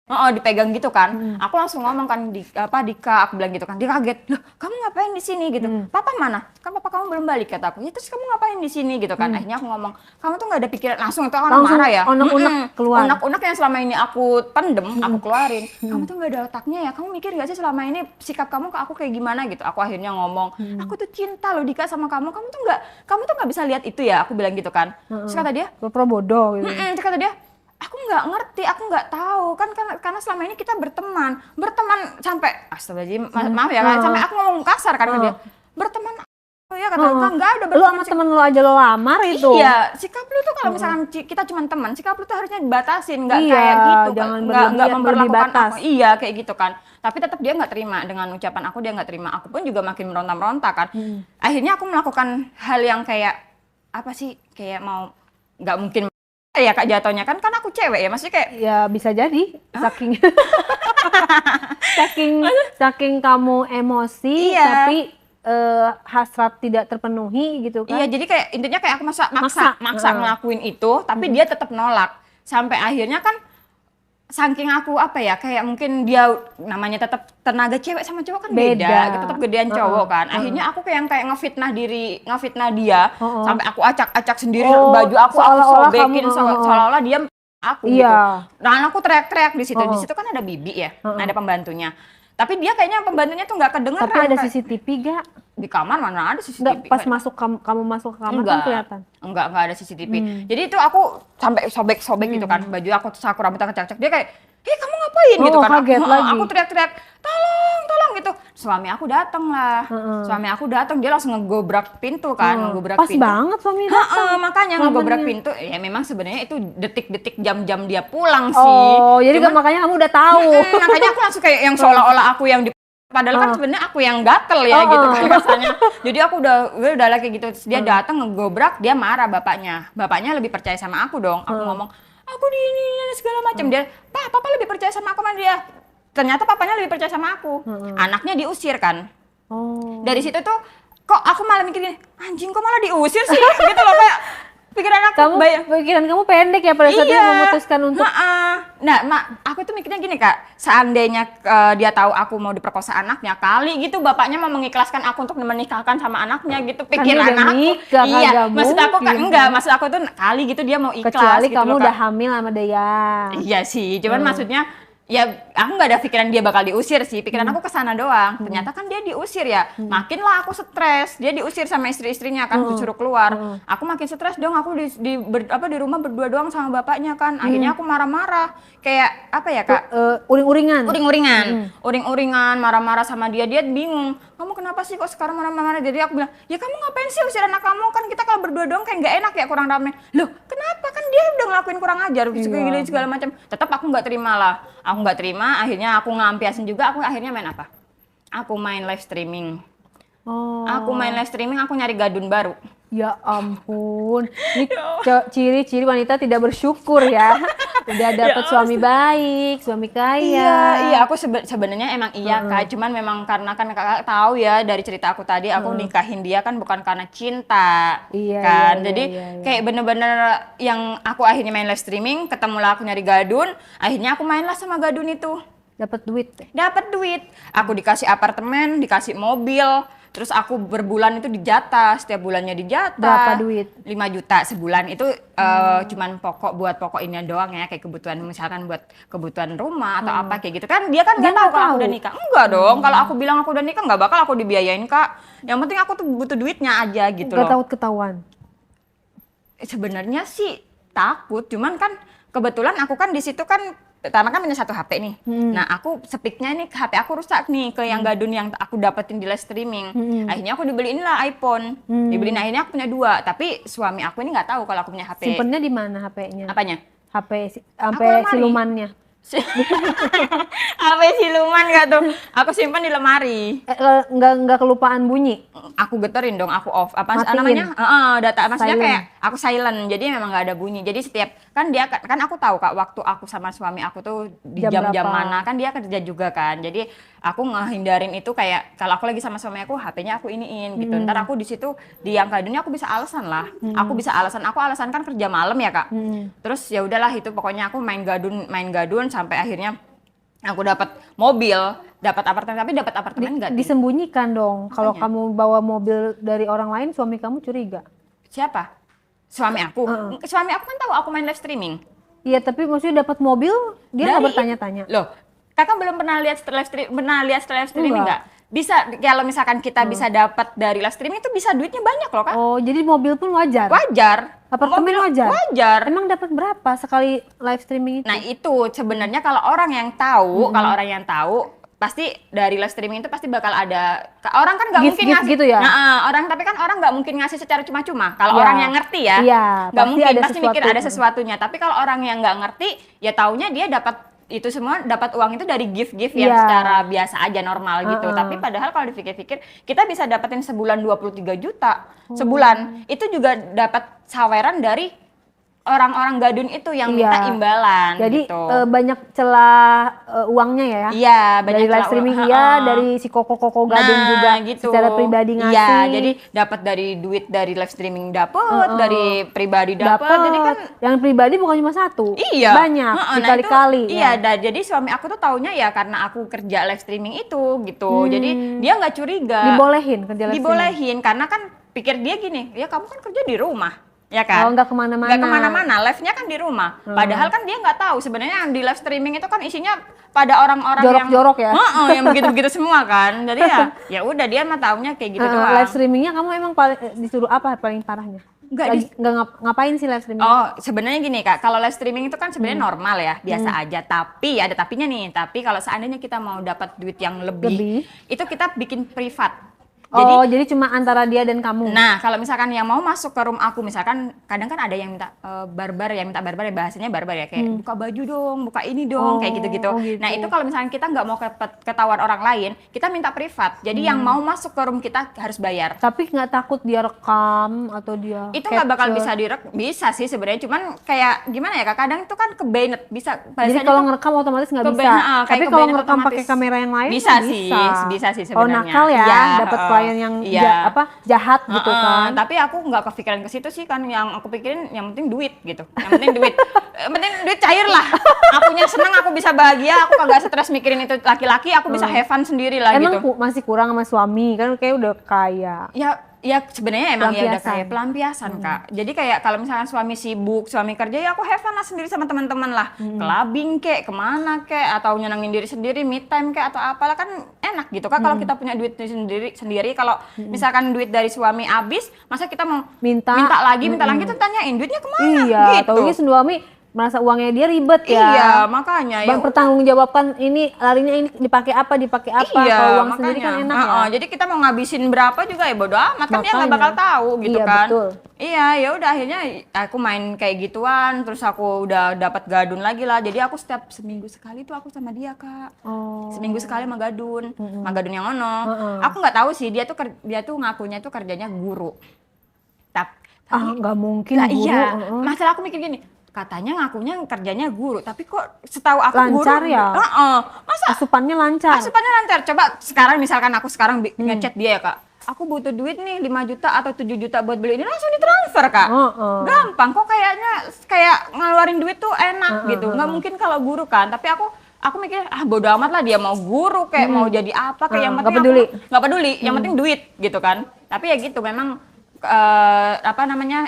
Dipegang gitu kan. Aku langsung ngomong kan Dika, aku bilang gitu kan. Dia kaget. Loh, kamu ngapain di sini gitu? Papa mana? Kan papa kamu belum balik kata aku. Ya terus kamu ngapain di sini gitu kan. Akhirnya aku ngomong, kamu tuh nggak ada pikiran langsung itu orang marah ya. Unek-unek keluar. Unek-unek yang selama ini aku pendem, aku keluarin. Kamu tuh nggak ada otaknya ya. Kamu mikir nggak sih selama ini sikap kamu ke aku kayak gimana gitu. Aku akhirnya ngomong, aku tuh cinta loh Dika sama kamu. Kamu tuh nggak bisa lihat itu ya. Aku bilang gitu kan. Terus kata dia, pura-pura bodoh gitu. Terus kata dia, aku nggak ngerti, aku nggak tahu kan karena selama ini kita berteman sampai astagfirullahaladzim, maaf ya kan, sampai aku ngomong kasar kan dia, berteman ya kata nggak ada berteman. Lu sama temen lu aja lo lamar itu. Iya, sikap lu tuh kalau misalkan kita cuma teman, sikap lu tuh harusnya dibatasin, nggak kayak gitu, nggak memperlakukan aku. Iya kayak gitu kan. Tapi tetap dia nggak terima dengan ucapan aku, dia nggak terima. Aku pun juga makin meronta-meronta kan. Akhirnya aku melakukan hal yang kayak apa sih, kayak mau nggak mungkin ya Kak jatuhnya kan aku cewek ya, maksudnya kayak ya bisa jadi saking kamu emosi tapi hasrat tidak terpenuhi gitu kan. Iya, jadi kayak intinya kayak aku maksa ngelakuin itu, tapi dia tetap nolak. Sampai akhirnya kan saking aku kayak mungkin dia namanya tetap tenaga cewek sama cowok kan beda, gitu, tetap gedean cowok kan. Akhirnya aku kayak ngefitnah dia, sampai aku acak-acak sendiri baju aku sobekin seolah-olah dia aku gitu. Dan aku teriak-teriak di situ. Di situ kan ada bibi ya, ada pembantunya. Tapi dia kayaknya pembantunya tuh nggak kedengeran. Tapi ada CCTV gak? Di kamar mana ada CCTV? Pas kamu masuk ke kamar kan kelihatan? Enggak ada CCTV. Jadi itu aku sampai sobek-sobek gitu kan baju aku, terus aku rambutnya kecak-cak. Dia kayak, kamu ngapain gitu kan? Kaget lagi. Aku teriak-teriak, tolong gitu. Suami aku datang lah. Suami aku datang, dia langsung ngegobrak pintu kan, Pas banget suami datang. Makanya ngegobrak pintu. Ya memang sebenarnya itu detik-detik jam-jam dia pulang sih. Oh, jadi makanya kamu udah tahu. Makanya aku langsung kayak yang seolah-olah aku yang padahal kan sebenarnya aku yang gatel ya gitu kan rasanya. Jadi aku udah kayak gitu. Terus dia datang ngegobrak, dia marah bapaknya. Bapaknya lebih percaya sama aku dong. Aku ngomong, aku di ini segala macam. Dia, papa lebih percaya sama aku mana dia. Ternyata papanya lebih percaya sama aku. Anaknya diusir kan. Dari situ tuh kok aku malah mikirin, anjing kok malah diusir sih gitu loh, kayak pikiran kamu pendek ya pada saat dia memutuskan untuk aku tuh mikirnya gini Kak, seandainya dia tahu aku mau diperkosa anaknya, kali gitu bapaknya mau mengikhlaskan aku untuk menikahkan sama anaknya gitu, pikiran aku. Maksud aku tuh kali gitu dia mau ikhlas. Kecuali gitu kamu loh, udah hamil sama dia. Iya sih, cuman maksudnya ya aku nggak ada pikiran dia bakal diusir sih, pikiran aku kesana doang. Ternyata kan dia diusir ya, makinlah aku stres. Dia diusir sama istri-istrinya kan, disuruh keluar. Aku makin stres dong, aku di rumah berdua doang sama bapaknya kan. Akhirnya aku marah-marah, kayak apa ya Kak? Uring-uringan, marah-marah sama dia. Dia bingung, kamu kenapa sih kok sekarang marah-marah? Jadi aku bilang, ya kamu ngapain sih usir anak kamu? Kan kita kalau berdua doang kayak nggak enak ya, kurang damai. Loh kenapa? Kan dia udah ngelakuin kurang ajar, segala macam. Tetap aku nggak terima lah. Aku nggak terima, akhirnya aku ngelampiasin juga. Aku akhirnya main apa? Aku main live streaming. Aku nyari gadun baru. Ya ampun, ini ciri-ciri wanita tidak bersyukur ya. Udah dapet suami baik, suami kaya. Iya, aku sebenarnya emang Kak. Cuman memang karena kan Kakak tahu ya dari cerita aku tadi, aku nikahin dia kan bukan karena cinta, kan. Jadi kayak bener-bener yang aku akhirnya main live streaming, ketemulah aku nyari gadun, akhirnya aku mainlah sama gadun itu. Dapat duit. Aku dikasih apartemen, dikasih mobil. Terus aku berbulan itu dijatah, setiap bulannya dijatah. Berapa duit? 5 juta sebulan itu cuman buat pokok ini doang ya, kayak kebutuhan misalkan buat kebutuhan rumah atau apa kayak gitu kan. Dia kan nggak tahu kalau aku udah nikah. Enggak dong, kalau aku bilang aku udah nikah nggak bakal aku dibiayain Kak. Yang penting aku tuh butuh duitnya aja gitu loh. Nggak takut ketahuan? Sebenarnya sih takut, cuman kan kebetulan aku kan di situ kan karena kan punya satu HP nih. Nah, aku speaknya nih HP aku rusak nih ke yang gadun yang aku dapetin di live streaming. Akhirnya aku dibeliin lah iPhone. Dibeliin, akhirnya aku punya 2. Tapi suami aku ini nggak tahu kalau aku punya HP. Simpennya di mana HP-nya? Apanya? HP sampai silumannya. HP siluman gak tuh? Aku simpan di lemari. Nggak kelupaan bunyi? Aku geterin dong, aku off. Apa matiin. Namanya? Data maksudnya silent. Kayak aku silent. Jadi memang nggak ada bunyi. Jadi setiap kan aku tahu Kak waktu aku sama suami aku tuh di jam-jam mana, kan dia kerja juga kan. Jadi aku ngehindarin itu, kayak kalau aku lagi sama suami aku HP-nya aku iniin gitu. Ntar aku di situ di yang gadunnya aku bisa alasan lah. Aku alasan kan kerja malam ya Kak. Terus ya udahlah itu pokoknya aku main gadun sampai akhirnya aku dapat mobil, dapat apartemen, tapi dapat apartemen enggak disembunyikan dong. Kalau kamu bawa mobil dari orang lain, suami kamu curiga. Siapa? Suami aku. Suami aku kan tahu aku main live streaming. Iya, tapi maksudnya dapat mobil dia nggak bertanya-tanya. Loh, Kakak belum pernah lihat live streaming enggak? Bisa, kalau misalkan kita bisa dapat dari live streaming itu bisa duitnya banyak loh Kak. Oh, jadi mobil pun wajar? Wajar. Apartemen wajar? Wajar. Emang dapat berapa sekali live streaming itu? Nah itu sebenarnya kalau orang yang tahu, pasti dari live streaming itu pasti bakal ada, orang kan nggak mungkin ngasih gitu ya? Tapi kan orang nggak mungkin ngasih secara cuma-cuma. Kalau orang yang ngerti ya, nggak mungkin, pasti mikir ada sesuatunya. Tapi kalau orang yang nggak ngerti, ya taunya dia dapat itu semua, dapat uang itu dari gift-gift yang secara biasa aja normal gitu. Tapi padahal kalau dipikir-pikir, kita bisa dapetin sebulan 23 juta sebulan. Itu juga dapat saweran dari orang-orang gadun itu yang minta imbalan. Jadi gitu. Banyak celah uangnya ya? Iya, banyak dari live streaming iya, dari si koko-koko gadun juga gitu. secara pribadi ngasih. Iya, jadi dapat dari duit dari live streaming dapat, dari pribadi dapat. Jadi kan yang pribadi bukan cuma satu, iya, banyak berkali-kali. Iya, jadi suami aku tuh taunya ya karena aku kerja live streaming itu gitu. Jadi dia nggak curiga. Dibolehin kerja live streaming? Dibolehin karena kan pikir dia gini, ya kamu kan kerja di rumah. Ya kan? Oh, nggak kemana-mana. Nggak kemana-mana, live-nya kan di rumah. Padahal kan dia nggak tahu sebenarnya yang di live streaming itu kan isinya pada orang-orang jorok-jorok ya. Yang begitu-begitu semua kan. Jadi ya udah dia mah taunya kayak gitu doang. Live streamingnya kamu emang disuruh apa paling parahnya? Ngapain sih live streaming? Oh, sebenarnya gini Kak, kalau live streaming itu kan sebenarnya normal ya, biasa aja. Tapi ada tapinya nih. Tapi kalau seandainya kita mau dapat duit yang lebih, itu kita bikin privat. Jadi cuma antara dia dan kamu. Nah, kalau misalkan yang mau masuk ke room aku, misalkan kadang kan ada yang minta barbar ya, bahasanya barbar ya, kayak buka baju dong, buka ini dong, kayak gitu-gitu. Gitu. Nah, itu kalau misalkan kita nggak mau ketahuan orang lain, kita minta privat. Jadi yang mau masuk ke room kita harus bayar. Tapi nggak takut dia rekam atau dia itu nggak bakal bisa bisa sih sebenarnya, cuman kayak gimana ya Kak, kadang itu kan kebanet bisa. Jadi kalau ngerekam otomatis nggak bisa. Tapi kalau ngerekam pakai kamera yang lain bisa sih sebenarnya. Oh, nakal ya, dapat yang jahat gitu kan. Tapi aku nggak kepikiran ke situ sih kan, yang aku pikirin yang penting duit gitu. Yang penting duit. Yang penting duit cair lah. Akunya seneng, aku bisa bahagia, aku kagak stres mikirin itu laki-laki, aku bisa have fun sendiri lah gitu. Emang masih kurang sama suami kan, kayak udah kaya. Ya sebenarnya emang ya udah kayak pelampiasan Kak. Jadi kayak kalau misalkan suami sibuk, suami kerja, ya aku have fun lah sendiri sama teman-teman lah. Clubbing kek, kemana kek, atau nyenengin diri sendiri, me time kek atau apalah, kan enak gitu Kak. Kalau kita punya duit sendiri. Kalau misalkan duit dari suami habis, masa kita mau minta lagi, kita tanyain duitnya kemana? Iya, gitu. taunya suami merasa uangnya dia ribet ya. Iya, makanya Bang pertanggungjawabkan ini larinya ini dipakai apa. Iya, kalau uang makanya sendiri kan enak ya. Jadi kita mau ngabisin berapa juga ya bodo amat, kan dia nggak bakal tahu gitu kan. Betul. Iya, ya udah akhirnya aku main kayak gituan, terus aku udah dapat gadun lagi lah. Jadi aku setiap seminggu sekali tuh aku sama dia Kak. Seminggu sekali sama gadun yang ono. Aku nggak tahu sih dia tuh ngakunya tuh kerjanya guru. Tapi nggak mungkin guru. Iya, masalah aku mikir gini. Katanya ngakunya kerjanya guru, tapi kok setahu aku lancar guru, ya? Masa asupannya lancar? Asupannya lancar. Coba sekarang misalkan aku ngechat dia ya Kak, aku butuh duit nih 5 juta atau 7 juta buat beli ini, langsung ditransfer Kak. Gampang kok, kayaknya kayak ngeluarin duit tuh enak gitu. Nggak mungkin kalau guru kan, tapi aku mikir bodo amat lah dia mau guru kayak mau jadi apa kayak yang penting nggak peduli, yang penting duit gitu kan. Tapi ya gitu memang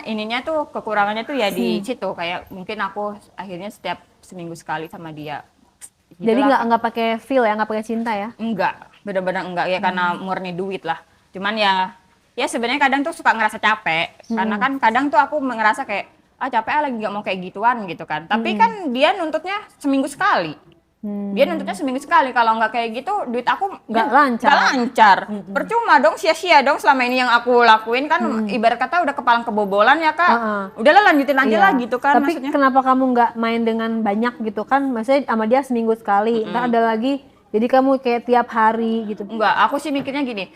ininya tuh kekurangannya tuh ya di situ, kayak mungkin aku akhirnya setiap seminggu sekali sama dia. Jadi nggak pakai feel ya, nggak pakai cinta ya? Enggak, benar-benar enggak ya, karena murni duit lah. Cuman ya sebenarnya kadang tuh suka ngerasa capek, karena kan kadang tuh aku ngerasa kayak capek lagi nggak mau kayak gituan gitu kan. Tapi kan dia nuntutnya seminggu sekali. Dia nuntutnya seminggu sekali. Kalau nggak kayak gitu, duit aku nggak lancar. Percuma dong, sia-sia dong selama ini yang aku lakuin kan. Ibarat kata udah kepalang kebobolan ya Kak. Udahlah lanjutin aja lah gitu kan. Tapi maksudnya. Kenapa kamu nggak main dengan banyak gitu kan? Maksudnya sama dia seminggu sekali, ntar ada lagi. Jadi kamu kayak tiap hari gitu. Enggak, aku sih mikirnya gini.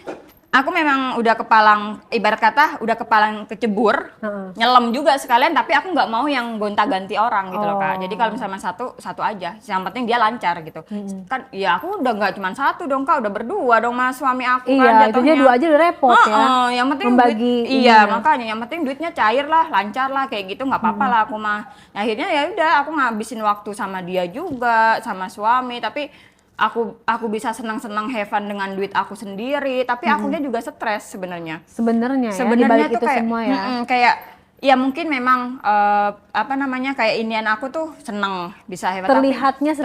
Aku memang udah kepalang, ibarat kata udah kepalang kecebur, nyelam juga sekalian, tapi aku nggak mau yang gonta-ganti orang gitu loh Kak. Jadi kalau misalnya satu aja, yang penting dia lancar gitu. Kan ya aku udah nggak cuma satu dong Kak, udah berdua dong mas suami aku kan jatuhnya. Iya, 2 aja udah repot ya. Yang penting membagi makanya yang penting duitnya cair lah, lancar lah kayak gitu, nggak apa-apa lah aku mah. Akhirnya ya udah aku ngabisin waktu sama dia juga, sama suami, tapi aku bisa senang-senang have fun dengan duit aku sendiri, tapi akunya juga stres sebenarnya ya, dibalik itu kayak, semua ya. Kayak ya mungkin memang kayak inian aku tuh seneng bisa have fun, terlihatnya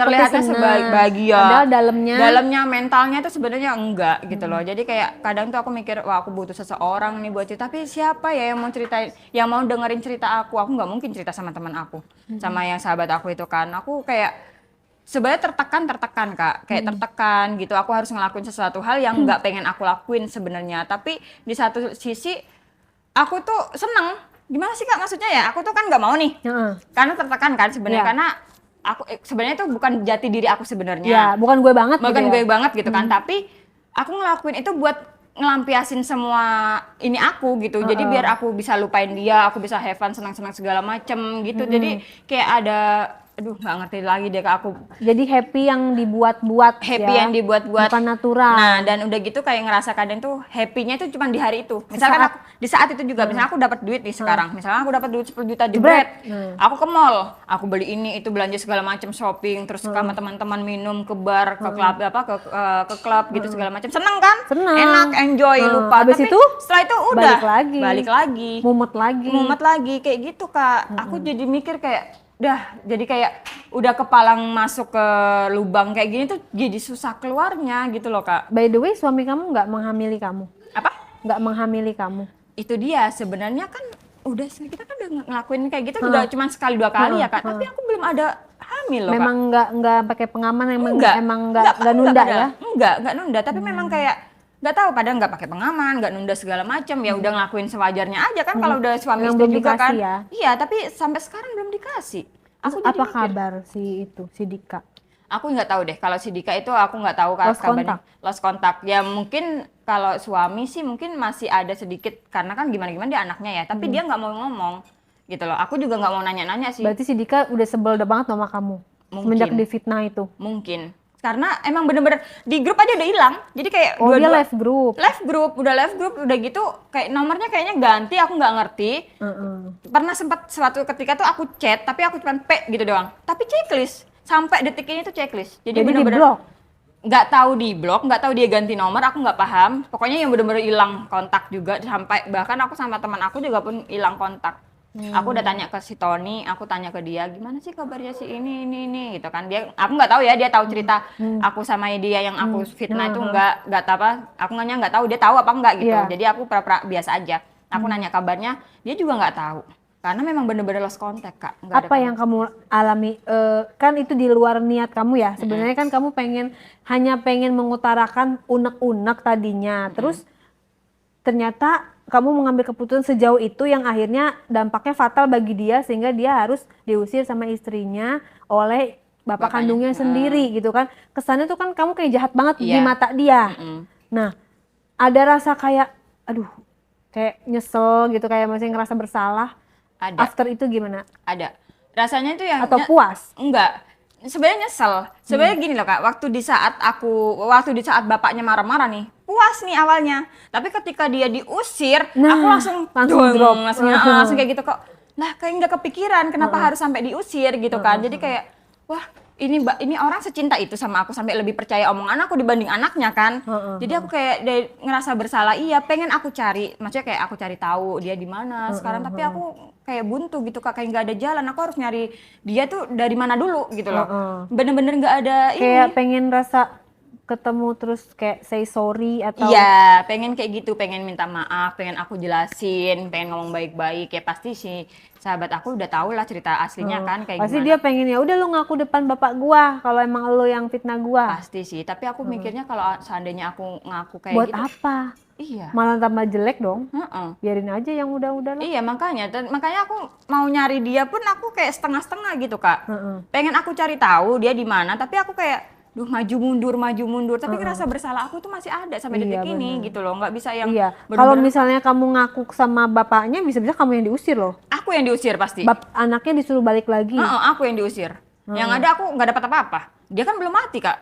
bahagia, padahal dalamnya mentalnya tuh sebenarnya enggak gitu loh. Jadi kayak kadang tuh aku mikir, wah aku butuh seseorang nih buat cerita, tapi siapa ya yang mau ceritain, yang mau dengerin cerita aku nggak mungkin cerita sama teman aku, sama yang sahabat aku itu kan. Aku kayak sebenarnya tertekan Kak, kayak tertekan gitu. Aku harus ngelakuin sesuatu hal yang nggak pengen aku lakuin sebenarnya. Tapi di satu sisi aku tuh seneng. Gimana sih Kak maksudnya ya? Aku tuh kan nggak mau nih, karena tertekan kan sebenarnya. Karena aku sebenarnya itu bukan jati diri aku sebenarnya. Ya, bukan gue banget. Bukan gue banget gitu kan. Tapi aku ngelakuin itu buat ngelampiasin semua ini aku gitu. Jadi biar aku bisa lupain dia, aku bisa have fun, senang-senang segala macem gitu. Jadi kayak ada, aduh nggak ngerti lagi deh Kak, aku. Jadi happy yang dibuat-buat Happy ya? yang dibuat-buat. Bukan natural. Nah, dan udah gitu kayak ngerasa kadang tuh happy-nya itu cuma di hari itu. Misalkan aku, di saat itu juga, misalnya aku dapat duit nih sekarang. Misalnya aku dapat duit 10 juta jebret. Aku ke mall, aku beli ini, itu belanja segala macam, shopping, terus sama teman-teman minum ke bar, ke klub ke klub gitu segala macam. Seneng kan? Seneng. Enak, enjoy, lupa. Habis Tapi itu setelah itu udah balik lagi. Mumet lagi kayak gitu Kak. Aku jadi mikir kayak jadi kayak udah kepalang masuk ke lubang kayak gini tuh jadi susah keluarnya gitu loh Kak. By the way, suami kamu nggak menghamili kamu? Apa? Nggak menghamili kamu? Itu dia, sebenarnya kan kita kan udah ngelakuin kayak gitu udah cuma sekali 2 kali ya Kak. Tapi aku belum ada hamil loh Memang Kak. nggak pakai pengaman, emang nggak enggak nunda padahal. ya? Enggak nunda, tapi memang kayak nggak tahu, padahal nggak pakai pengaman, nggak nunda segala macam, ya udah ngelakuin sewajarnya aja kan kalau udah suami Yang istri belum juga kan. dikasih ya? Iya, tapi sampai sekarang belum dikasih. Terus Aku jadi apa mikir, kabar si Dika? aku nggak tahu deh kalau si Dika itu, aku nggak tahu Lost kabarnya. Lost kontak. Ya mungkin kalau suami sih mungkin masih ada sedikit, karena kan gimana dia anaknya ya, tapi dia nggak mau ngomong gitu loh. Aku juga nggak mau nanya-nanya sih. Berarti si Dika udah sebel banget sama kamu semenjak difitnah itu? Mungkin. Karena emang bener-bener di grup aja udah hilang. Jadi kayak dia left group. Left group udah gitu kayak nomornya kayaknya ganti, aku nggak ngerti. Pernah sempat suatu ketika tuh aku chat tapi aku cuma P gitu doang. Tapi checklist sampai detik ini tuh checklist. Jadi bener-bener di blok. Nggak tahu di blok, nggak tahu dia ganti nomor, aku nggak paham. Pokoknya yang bener-bener hilang kontak juga, sampai bahkan aku sama teman aku juga pun hilang kontak. Aku udah tanya ke si Tony, aku tanya ke dia, gimana sih kabarnya si ini gitu kan. Aku nggak tahu ya, dia tahu cerita aku sama dia yang aku fitnah itu nggak tahu apa. Aku nggak tahu dia tahu apa enggak gitu. Yeah. Jadi aku pura-pura biasa aja. Aku nanya kabarnya, dia juga nggak tahu. Karena memang bener-bener lost contact Kak. Nggak Apa ada yang kamu alami? Kan itu di luar niat kamu ya. Sebenarnya kan kamu hanya pengen mengutarakan unek-unek tadinya. Terus ternyata kamu mengambil keputusan sejauh itu yang akhirnya dampaknya fatal bagi dia, sehingga dia harus diusir sama istrinya oleh bapak kandungnya sendiri gitu kan. Kesannya tuh kan kamu kayak jahat banget di mata dia. Nah, ada rasa kayak aduh, kayak nyesel gitu, kayak masih ngerasa bersalah. Ada. After itu gimana? Ada. Rasanya itu yang Atau puas? Enggak. Sebenarnya nyesel. Sebenarnya gini loh Kak, waktu di saat bapaknya marah-marah nih, puas nih awalnya. Tapi ketika dia diusir, aku langsung drop. Langsung kayak gitu kok. Lah kayak nggak kepikiran kenapa harus sampai diusir gitu kan. Jadi kayak wah, ini orang secinta itu sama aku sampai lebih percaya omongan aku dibanding anaknya kan. Jadi aku kayak ngerasa bersalah. Iya, pengen aku cari, maksudnya kayak aku cari tahu dia di mana sekarang, tapi aku kayak buntu gitu Kak, kayak nggak ada jalan. Aku harus nyari dia tuh dari mana dulu gitu loh. Bener-bener nggak ada kayak pengen rasa ketemu terus kayak say sorry atau iya, pengen kayak gitu, pengen minta maaf, pengen aku jelasin, pengen ngomong baik-baik. Ya pasti sih sahabat aku udah tahu lah cerita aslinya kan kayak pasti gimana. dia pengen ya udah lu ngaku depan bapak gua kalau emang lu yang fitnah gua. Pasti sih, tapi aku mikirnya kalau seandainya aku ngaku kayak buat gitu. apa? Iya. Malah tambah jelek dong. Biarin aja yang udah-udah lah. Iya, makanya aku mau nyari dia pun aku kayak setengah-setengah gitu Kak. Pengen aku cari tahu dia di mana, tapi aku kayak maju mundur, tapi ngerasa bersalah aku tuh masih ada sampai detik ini gitu loh, nggak bisa yang kalau misalnya kamu ngaku sama bapaknya, bisa-bisa kamu yang diusir loh. Aku yang diusir pasti. Anaknya disuruh balik lagi. Aku yang diusir. Yang ada aku nggak dapat apa-apa. Dia kan belum mati Kak.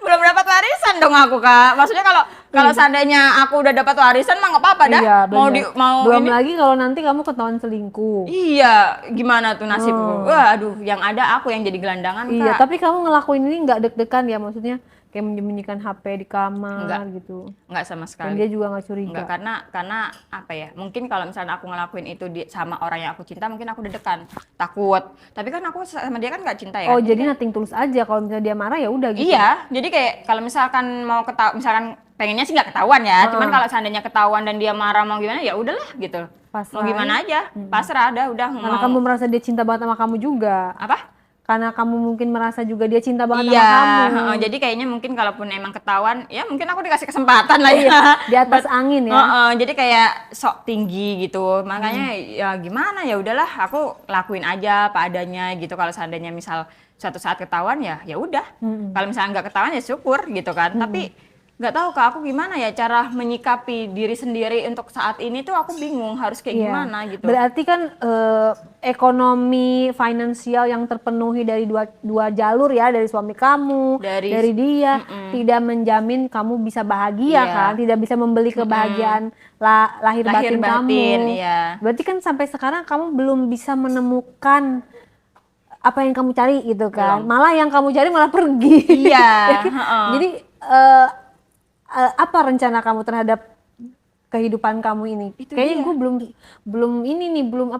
Belum dapat warisan dong aku Kak. Maksudnya kalau seandainya aku udah dapat warisan mah nggak apa-apa dah. Iya, belum ini. lagi kalau nanti kamu ketahuan selingkuh. Iya, gimana tuh nasibku? Wah, aduh, yang ada aku yang jadi gelandangan Kak. Iya, tapi kamu ngelakuin ini nggak deg-degan ya, maksudnya kayak menyembunyikan HP di kamar gitu. Enggak sama sekali. Dan dia juga nggak curiga. Enggak, karena apa ya? Mungkin kalau misalnya aku ngelakuin itu sama orang yang aku cinta, mungkin aku deg-degan, takut. Tapi kan aku sama dia kan nggak cinta ya. Oh, jadi nothing tulus aja. Kalau misalnya dia marah ya udah gitu. Iya, jadi kayak kalau misalkan misalkan pengennya sih nggak ketahuan ya. Cuman kalau seandainya ketahuan dan dia marah mau gimana ya udahlah gitu. Pasrah. Mau gimana aja, pasrah udah. Karena kamu merasa dia cinta banget sama kamu juga. Apa? Karena kamu mungkin merasa juga dia cinta banget iya, sama kamu. Jadi kayaknya mungkin kalaupun emang ketahuan, ya mungkin aku dikasih kesempatan lah ya. Di atas angin ya. Jadi kayak sok tinggi gitu. Makanya ya gimana ya udahlah, aku lakuin aja apa adanya gitu. Kalau seandainya misal suatu saat ketahuan ya udah. Kalau misalnya nggak ketahuan ya syukur gitu kan. Tapi nggak tahu Kak, aku gimana ya cara menyikapi diri sendiri untuk saat ini tuh aku bingung harus kayak Iya. gimana gitu. Berarti kan ekonomi finansial yang terpenuhi dari dua jalur ya, dari suami kamu, dari dia, tidak menjamin kamu bisa bahagia Iya. kan, tidak bisa membeli kebahagiaan lahir batin kamu. Iya. Berarti kan sampai sekarang kamu belum bisa menemukan apa yang kamu cari gitu kan. Belum. Malah yang kamu cari malah pergi. Iya. Jadi apa rencana kamu terhadap kehidupan kamu ini? Itu Kayaknya dia. gue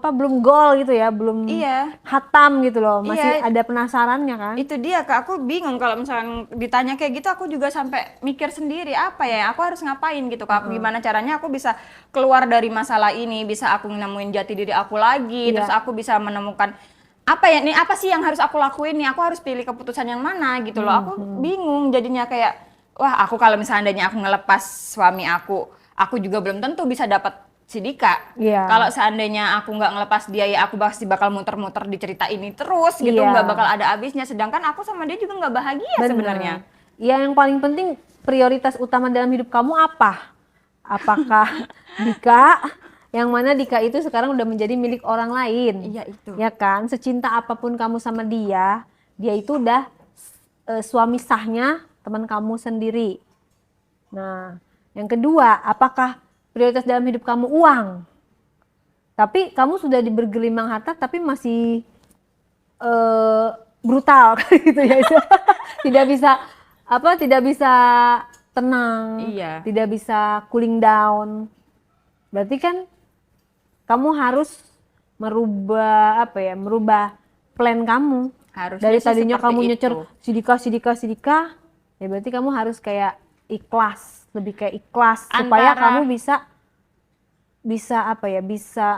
belum goal gitu ya, belum Iya. hatam gitu loh, masih Iya. ada penasarannya kan? Itu dia Kak, aku bingung kalau misalnya ditanya kayak gitu, aku juga sampai mikir sendiri apa ya, aku harus ngapain gitu Kak, gimana caranya aku bisa keluar dari masalah ini, bisa aku nemuin jati diri aku lagi, Iya. terus aku bisa menemukan apa ya, nih apa sih yang harus aku lakuin nih, aku harus pilih keputusan yang mana gitu loh, aku bingung jadinya kayak, wah aku kalau misalnya aku ngelepas suami aku juga belum tentu bisa dapat si Dika. Iya. Kalau seandainya aku nggak ngelepas dia ya aku pasti bakal muter-muter di cerita ini terus gitu, Iya. nggak bakal ada habisnya. Sedangkan aku sama dia juga nggak bahagia Bener. sebenarnya. Ya yang paling penting prioritas utama dalam hidup kamu apa? Apakah Dika? Yang mana Dika itu sekarang udah menjadi milik orang lain. Iya itu. Ya kan? Secinta apapun kamu sama dia itu udah suami sahnya teman kamu sendiri. Nah, yang kedua, apakah prioritas dalam hidup kamu uang? Tapi kamu sudah bergelimang harta tapi masih brutal gitu ya. Tidak bisa tenang, Iya. tidak bisa cooling down. Berarti kan kamu harus merubah plan kamu. Harusnya Dari sih tadinya seperti kamu itu. nyecer sidika, ya berarti kamu harus kayak ikhlas, lebih kayak ikhlas supaya Antara- kamu bisa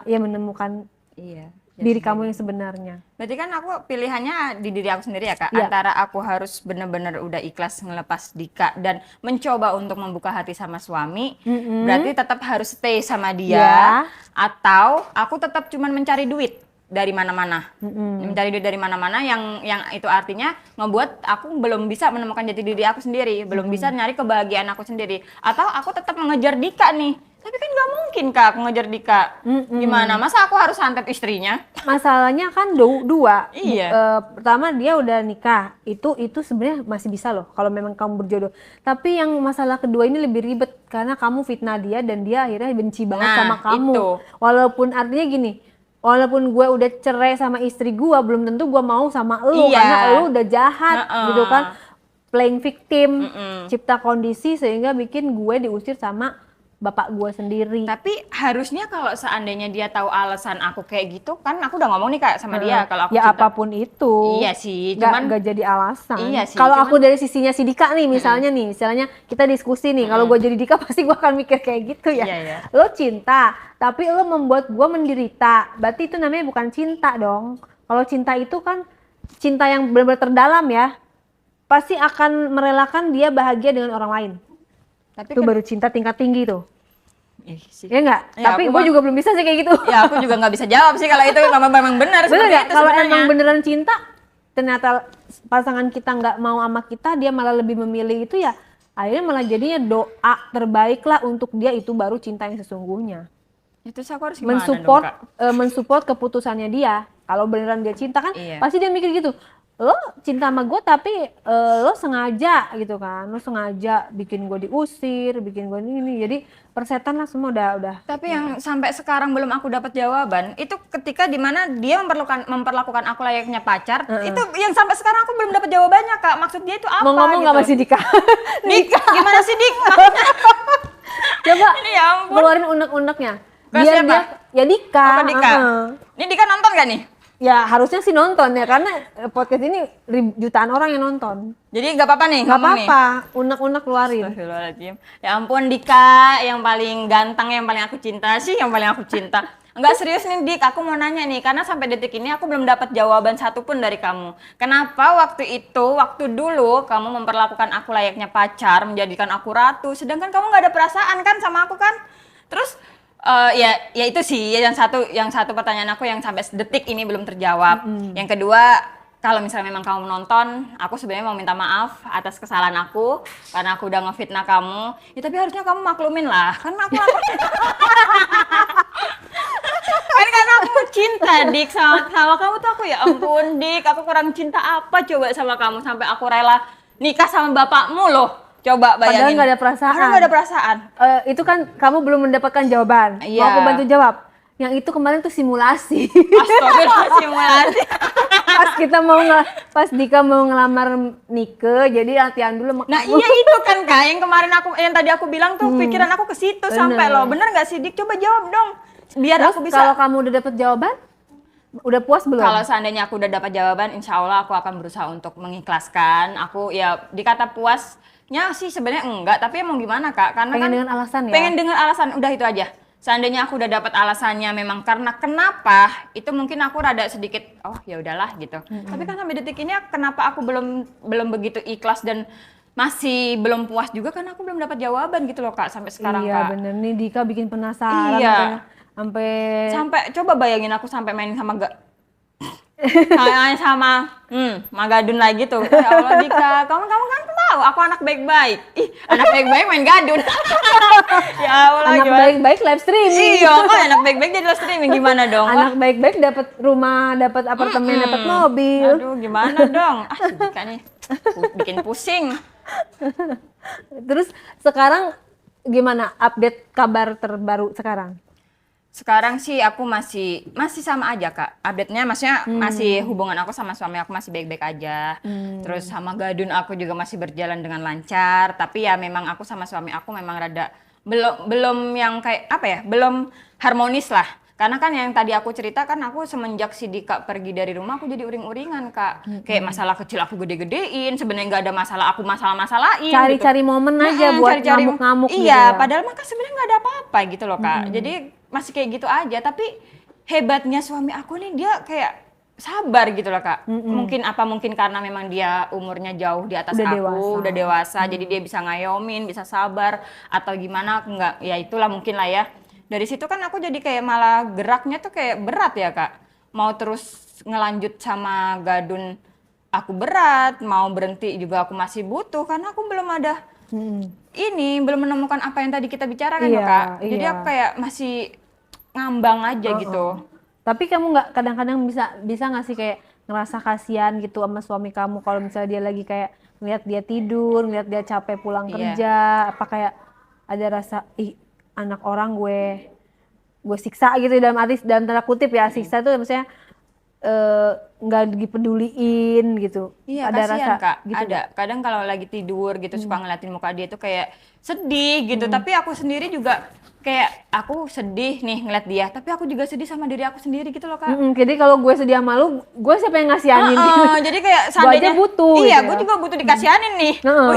menemukan Iya. diri kamu yang sebenarnya. Berarti kan aku pilihannya di diri aku sendiri ya Kak. Iya. Antara aku harus bener-bener udah ikhlas ngelepas Dika dan mencoba untuk membuka hati sama suami, berarti tetap harus stay sama dia. Ya. Atau aku tetap cuman mencari duit dari mana-mana, mencari duit dari mana-mana yang itu artinya ngebuat aku belum bisa menemukan jati diri aku sendiri, belum bisa nyari kebahagiaan aku sendiri. Atau aku tetap mengejar Dika nih, tapi kan nggak mungkin Kak aku ngejar Dika. Gimana? Masa aku harus santet istrinya? Masalahnya kan dua. Iya. Pertama dia udah nikah, itu sebenarnya masih bisa loh kalau memang kamu berjodoh. Tapi yang masalah kedua ini lebih ribet karena kamu fitnah dia dan dia akhirnya benci banget Nah, sama kamu. itu. Walaupun artinya gini, walaupun gue udah cerai sama istri gue, belum tentu gue mau sama elu Iya. karena elu udah jahat gitu kan, playing victim, cipta kondisi sehingga bikin gue diusir sama bapak gue sendiri. Tapi harusnya kalau seandainya dia tahu alasan aku kayak gitu, kan aku udah ngomong nih Kak sama dia kalau aku ya cinta. apapun itu. Iya sih, Nggak jadi alasan. Iya sih, Kalau cuman- aku dari sisinya si Dika nih misalnya kita diskusi nih, kalau gue jadi Dika pasti gue akan mikir kayak gitu ya. Iya, iya. Lo cinta, tapi lo membuat gue menderita. Berarti itu namanya bukan cinta dong. Kalau cinta itu kan cinta yang benar-benar terdalam ya. Pasti akan merelakan dia bahagia dengan orang lain. Tapi Itu kan- baru cinta tingkat tinggi tuh. sih. Ya enggak? Ya, Tapi aku gue mah- juga belum bisa sih kayak gitu. Ya aku juga nggak bisa jawab sih kalau itu memang benar Bener seperti nggak? itu Kalau sebenarnya. emang beneran cinta, ternyata pasangan kita nggak mau sama kita, dia malah lebih memilih itu ya, akhirnya malah jadinya doa terbaik lah untuk dia, itu baru cinta yang sesungguhnya. Itu aku harus gimana Mensupport dong, Kak? mensupport keputusannya dia. Kalau beneran dia cinta kan, Iya. pasti dia mikir gitu. Lo cinta sama gue tapi lo sengaja gitu kan, lo sengaja bikin gue diusir, bikin gue ini, jadi persetan lah semua udah. Tapi yang sampai sekarang belum aku dapat jawaban, itu ketika dimana dia memperlakukan aku layaknya pacar, itu yang sampai sekarang aku belum dapat jawabannya Kak. Maksud dia itu apa? Mau ngomong nggak gitu. masih Dika? Dik, gimana sih Dik? Maksudnya, Coba ini ya ampun. keluarin unek-uneknya. Ke siapa? Ya Dika. Apa Dika? Ini Dika nonton gak nih? Ya harusnya sih nonton ya, karena podcast ini jutaan orang yang nonton. Jadi nggak apa-apa nih Nggak ngomong nih. apa-apa, unek-unek keluarin. Astagfirullahaladzim. Ya ampun Dika, yang paling ganteng, yang paling aku cinta sih, yang paling aku cinta. Enggak serius nih Dik, aku mau nanya nih, karena sampai detik ini aku belum dapat jawaban satupun dari kamu. Kenapa waktu dulu kamu memperlakukan aku layaknya pacar, menjadikan aku ratu, sedangkan kamu nggak ada perasaan kan sama aku kan? Terus ya itu sih yang satu pertanyaan aku yang sampai detik ini belum terjawab. Yang kedua, kalau misalnya memang kamu nonton, aku sebenarnya mau minta maaf atas kesalahan aku karena aku udah ngefitnah kamu. Ya tapi harusnya kamu maklumin lah, kan aku kan karena aku cinta Dik sama kamu tuh aku ya ampun Dik, aku kurang cinta apa coba sama kamu sampai aku rela nikah sama bapakmu loh. Coba Padahal bayangin. nggak ada perasaan. Padahal nggak ada perasaan. Itu kan kamu belum mendapatkan jawaban. Iya. Mau aku bantu jawab? Yang itu kemarin tuh simulasi. Astagfirullah, simulasi. Pas Dika mau ngelamar Nike, jadi latihan dulu. Nah iya itu kan Kak, yang tadi aku bilang tuh pikiran aku ke situ sampai loh. Bener nggak sih Dik? Coba jawab dong. Biar Terus aku bisa. kalau kamu udah dapet jawaban, udah puas belum? Kalau seandainya aku udah dapat jawaban, insya Allah aku akan berusaha untuk mengikhlaskan. Aku ya dikata puasnya sih sebenarnya enggak, tapi mau gimana Kak? Karena pengen kan dengan alasan ya? pengen dengan alasan, udah itu aja. Seandainya aku udah dapat alasannya memang karena kenapa, itu mungkin aku rada sedikit oh ya udahlah gitu. Tapi kan sampai detik ini kenapa aku belum begitu ikhlas dan masih belum puas juga karena aku belum dapat jawaban gitu loh Kak sampai sekarang iya, Kak. Iya bener nih Dika bikin penasaran. Iya. Sampai Coba bayangin aku sampai main sama sama Magadun lagi tuh. Ya Allah Dika, kamu kan tahu aku anak baik-baik. Ih, anak baik-baik main gadun. Ya Allah anak gimana? baik-baik live streaming. Iya, kok anak baik-baik jadi live streaming gimana dong? Anak baik-baik dapat rumah, dapat apartemen, dapat mobil. Aduh, gimana dong? Ah, si Dika nih bikin pusing. Terus sekarang gimana update kabar terbaru sekarang? Sekarang sih aku masih sama aja Kak. Update-nya maksudnya masih hubungan aku sama suami aku masih baik-baik aja. Terus sama gadun aku juga masih berjalan dengan lancar. Tapi ya memang aku sama suami aku memang rada belum yang kayak apa ya? Belum harmonis lah. Karena kan yang tadi aku cerita kan aku semenjak si Dika pergi dari rumah aku jadi uring-uringan Kak. Kayak masalah kecil aku gede-gedein, sebenarnya nggak ada masalah aku masalah-masalahin. Cari-cari gitu. momen aja buat ngamuk-ngamuk gitu. Iya, padahal mah kan sebenarnya nggak ada apa-apa gitu loh Kak. Jadi masih kayak gitu aja. Tapi hebatnya suami aku nih dia kayak sabar gitu loh Kak. Mungkin karena memang dia umurnya jauh di atas aku, udah dewasa, jadi dia bisa ngayomin, bisa sabar atau gimana aku nggak, ya itulah mungkin lah ya. Dari situ kan aku jadi kayak malah geraknya tuh kayak berat ya Kak. Mau terus ngelanjut sama gadun aku berat, mau berhenti juga aku masih butuh karena aku belum ada belum menemukan apa yang tadi kita bicarakan ya Kak. Jadi aku kayak masih ngambang aja gitu. Tapi kamu nggak kadang-kadang bisa nggak sih kayak ngerasa kasihan gitu sama suami kamu kalau misalnya dia lagi kayak ngeliat dia tidur, ngeliat dia capek pulang kerja, apa kayak ada rasa anak orang gue siksa gitu dalam tanda kutip ya, siksa tuh maksudnya nggak dipeduliin gitu. Iya, ada kasihan, rasa Kak. gitu. Ada. Kadang kalau lagi tidur gitu suka ngeliatin muka dia tuh kayak sedih gitu. Tapi aku sendiri juga kayak aku sedih nih ngeliat dia, tapi aku juga sedih sama diri aku sendiri gitu loh Kak. Jadi kalau gue sedih sama lu, gue siapa yang ngasihanin gitu. Jadi kayak seandainya butuh. Iya, gitu gue juga butuh dikasihanin nih.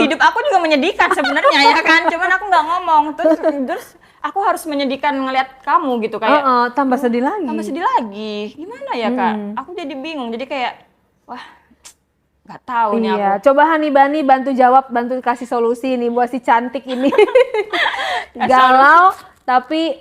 Hidup aku juga menyedihkan sebenarnya ya kan. Cuman aku nggak ngomong. Terus aku harus menyedihkan ngeliat kamu gitu kayak. Tambah sedih lagi. Tambah sedih lagi. Gimana ya Kak? Aku jadi bingung. Jadi kayak wah nggak tahu nih aku. Coba Hani Bani bantu jawab, bantu kasih solusi nih buat si cantik ini. Galau tapi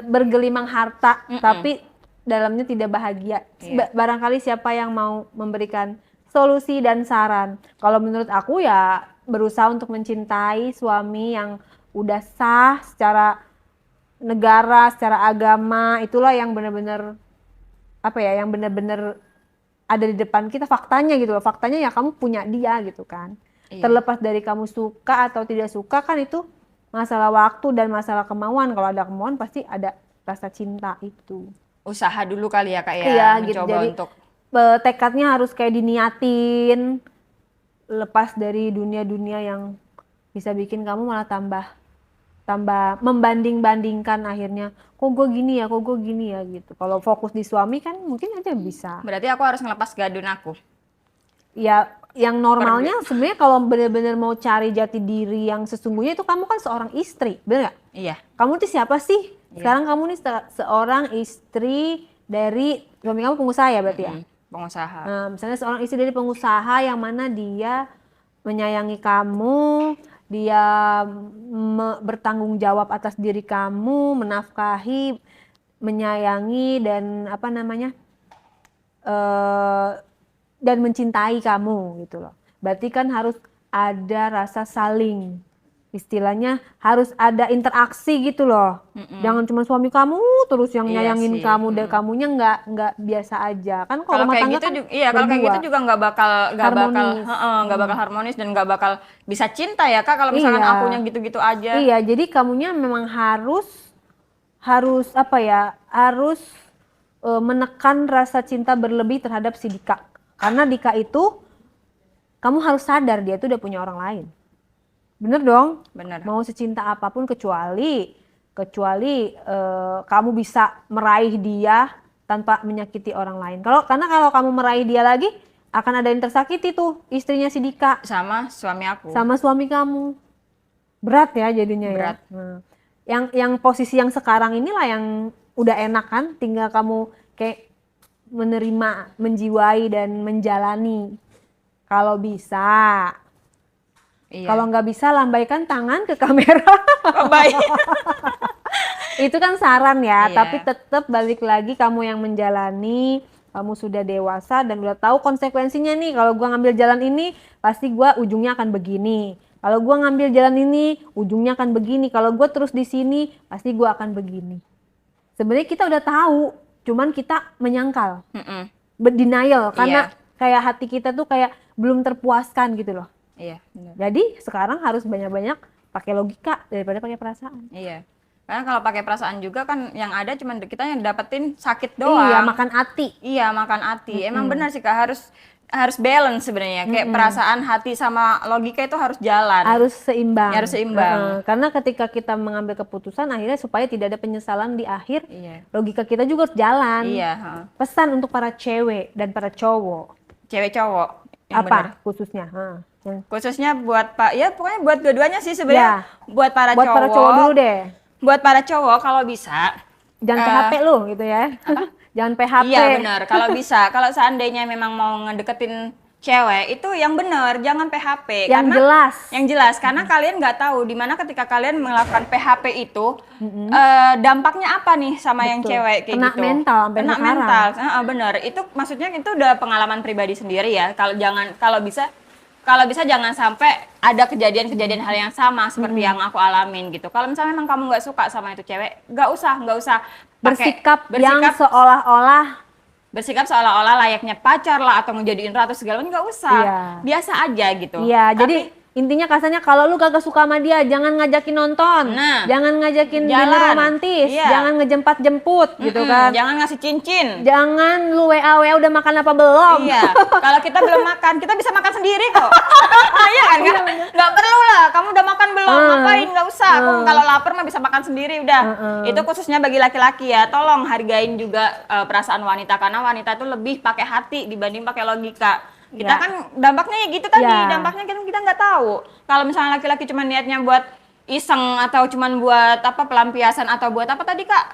bergelimang harta, tapi dalamnya tidak bahagia. Barangkali siapa yang mau memberikan solusi dan saran. Kalau menurut aku ya berusaha untuk mencintai suami yang udah sah secara negara, secara agama, itulah yang benar-benar yang benar-benar ada di depan kita faktanya gitu loh. Faktanya ya kamu punya dia gitu kan. Terlepas dari kamu suka atau tidak suka kan itu masalah waktu dan masalah kemauan. Kalau ada kemauan pasti ada rasa cinta itu. Usaha dulu kali ya Kak ya, iya, mencoba gitu. Jadi, untuk tekadnya harus kayak diniatin, lepas dari dunia-dunia yang bisa bikin kamu malah tambah membanding-bandingkan akhirnya. Kok gue gini ya gitu. Kalau fokus di suami kan mungkin aja bisa. Berarti aku harus ngelepas gadun aku. Ya, yang normalnya sebenarnya kalau benar-benar mau cari jati diri yang sesungguhnya itu kamu kan seorang istri, bener nggak? Iya. Kamu tuh siapa sih? Sekarang kamu nih seorang istri dari suami kamu pengusaha ya berarti ya? Pengusaha. Nah, misalnya seorang istri dari pengusaha yang mana dia menyayangi kamu, dia bertanggung jawab atas diri kamu, menafkahi, menyayangi dan dan mencintai kamu gitu loh. Berarti kan harus ada rasa saling, istilahnya harus ada interaksi gitu loh. Jangan cuma suami kamu terus yang Iya nyayangin sih. kamu dan kamunya nggak biasa aja. Kan kalau Kalau rumah kayak tangga gitu kan juga, iya kalau kayak berdua. gitu juga Harmonis. nggak bakal harmonis dan nggak bakal bisa cinta ya Kak kalau misalkan Iya. akunya gitu-gitu aja. Iya, jadi kamunya memang harus harus apa ya? Harus menekan rasa cinta berlebih terhadap si Dika. Karena Dika itu kamu harus sadar dia itu udah punya orang lain. Bener dong? Bener. Mau secinta apapun kecuali kamu bisa meraih dia tanpa menyakiti orang lain. Karena kalau kamu meraih dia lagi akan ada yang tersakiti tuh istrinya si Dika Sama suami aku. sama suami kamu. Berat ya jadinya Berat. ya. Nah, yang posisi yang sekarang inilah yang udah enak kan, tinggal kamu kayak menerima, menjiwai dan menjalani. Kalau bisa. Iya. Kalau nggak bisa lambaikan tangan ke kamera. Oh, baik. Itu kan saran ya, Iya. tapi tetap balik lagi kamu yang menjalani, kamu sudah dewasa dan udah tahu konsekuensinya nih. Kalau gua ngambil jalan ini, pasti gua ujungnya akan begini. Kalau gua ngambil jalan ini, ujungnya akan begini. Kalau gua terus di sini, pasti gua akan begini. Sebenarnya kita udah tahu, cuman kita menyangkal, denial karena kayak hati kita tuh kayak belum terpuaskan gitu loh. Iya, bener. Jadi sekarang harus banyak-banyak pakai logika daripada pakai perasaan. Iya. Karena kalau pakai perasaan juga kan yang ada cuma kita yang dapetin sakit doang. Iya, makan hati. Iya, makan hati. Emang benar sih Kak, harus balance sebenarnya. Kayak perasaan, hati sama logika itu harus jalan. Harus seimbang. Harus seimbang. Karena ketika kita mengambil keputusan akhirnya supaya tidak ada penyesalan di akhir, Iya. logika kita juga harus jalan. Iya, Pesan untuk para cewek dan para cowok. cewek cowok. Yang Apa benar. khususnya? Khususnya buat ya pokoknya buat dua-duanya sih sebenarnya. Buat para Buat cowok. para cowok dulu deh. Buat para cowok kalau bisa. Jangan PHP lu gitu ya. Jangan PHP. Iya benar. Kalau bisa, kalau seandainya memang mau ngedeketin cewek itu yang benar, jangan PHP. Yang karena, jelas. Yang jelas, karena kalian nggak tahu di mana ketika kalian melakukan PHP itu dampaknya apa nih sama yang Betul. cewek kayak Kena gitu. mental sampai Kena sekarang. mental. Benar. Itu maksudnya itu udah pengalaman pribadi sendiri ya. Kalau bisa jangan sampai ada kejadian-kejadian hal yang sama seperti yang aku alamin gitu. Kalau misalnya memang kamu nggak suka sama itu cewek, nggak usah Bersikap yang seolah-olah bersikap seolah-olah layaknya pacar lah atau ngejadiin ratu segala macam, nggak usah. Iya. Biasa aja gitu. Iya, Tapi, jadi intinya kasarnya kalau lu kagak suka sama dia, jangan ngajakin nonton, Nah, jangan ngajakin jalan. dinner romantis, Iya. jangan ngejempat-jemput gitu kan. jangan ngasih cincin. Jangan lu WA udah makan apa belum? Iya, kalau kita belum makan, kita bisa makan sendiri kok. Iya kan? Nggak perlu lah, kamu udah makan belum? Ngapain? Nggak usah. Aku kalau lapar mah bisa makan sendiri udah. Itu khususnya bagi laki-laki ya. Tolong hargain juga perasaan wanita karena wanita itu lebih pakai hati dibanding pakai logika. Kita Ya. kan dampaknya ya gitu tadi, Ya. dampaknya kita nggak tahu. Kalau misalnya laki-laki cuma niatnya buat iseng atau cuma buat apa pelampiasan atau buat apa tadi Kak?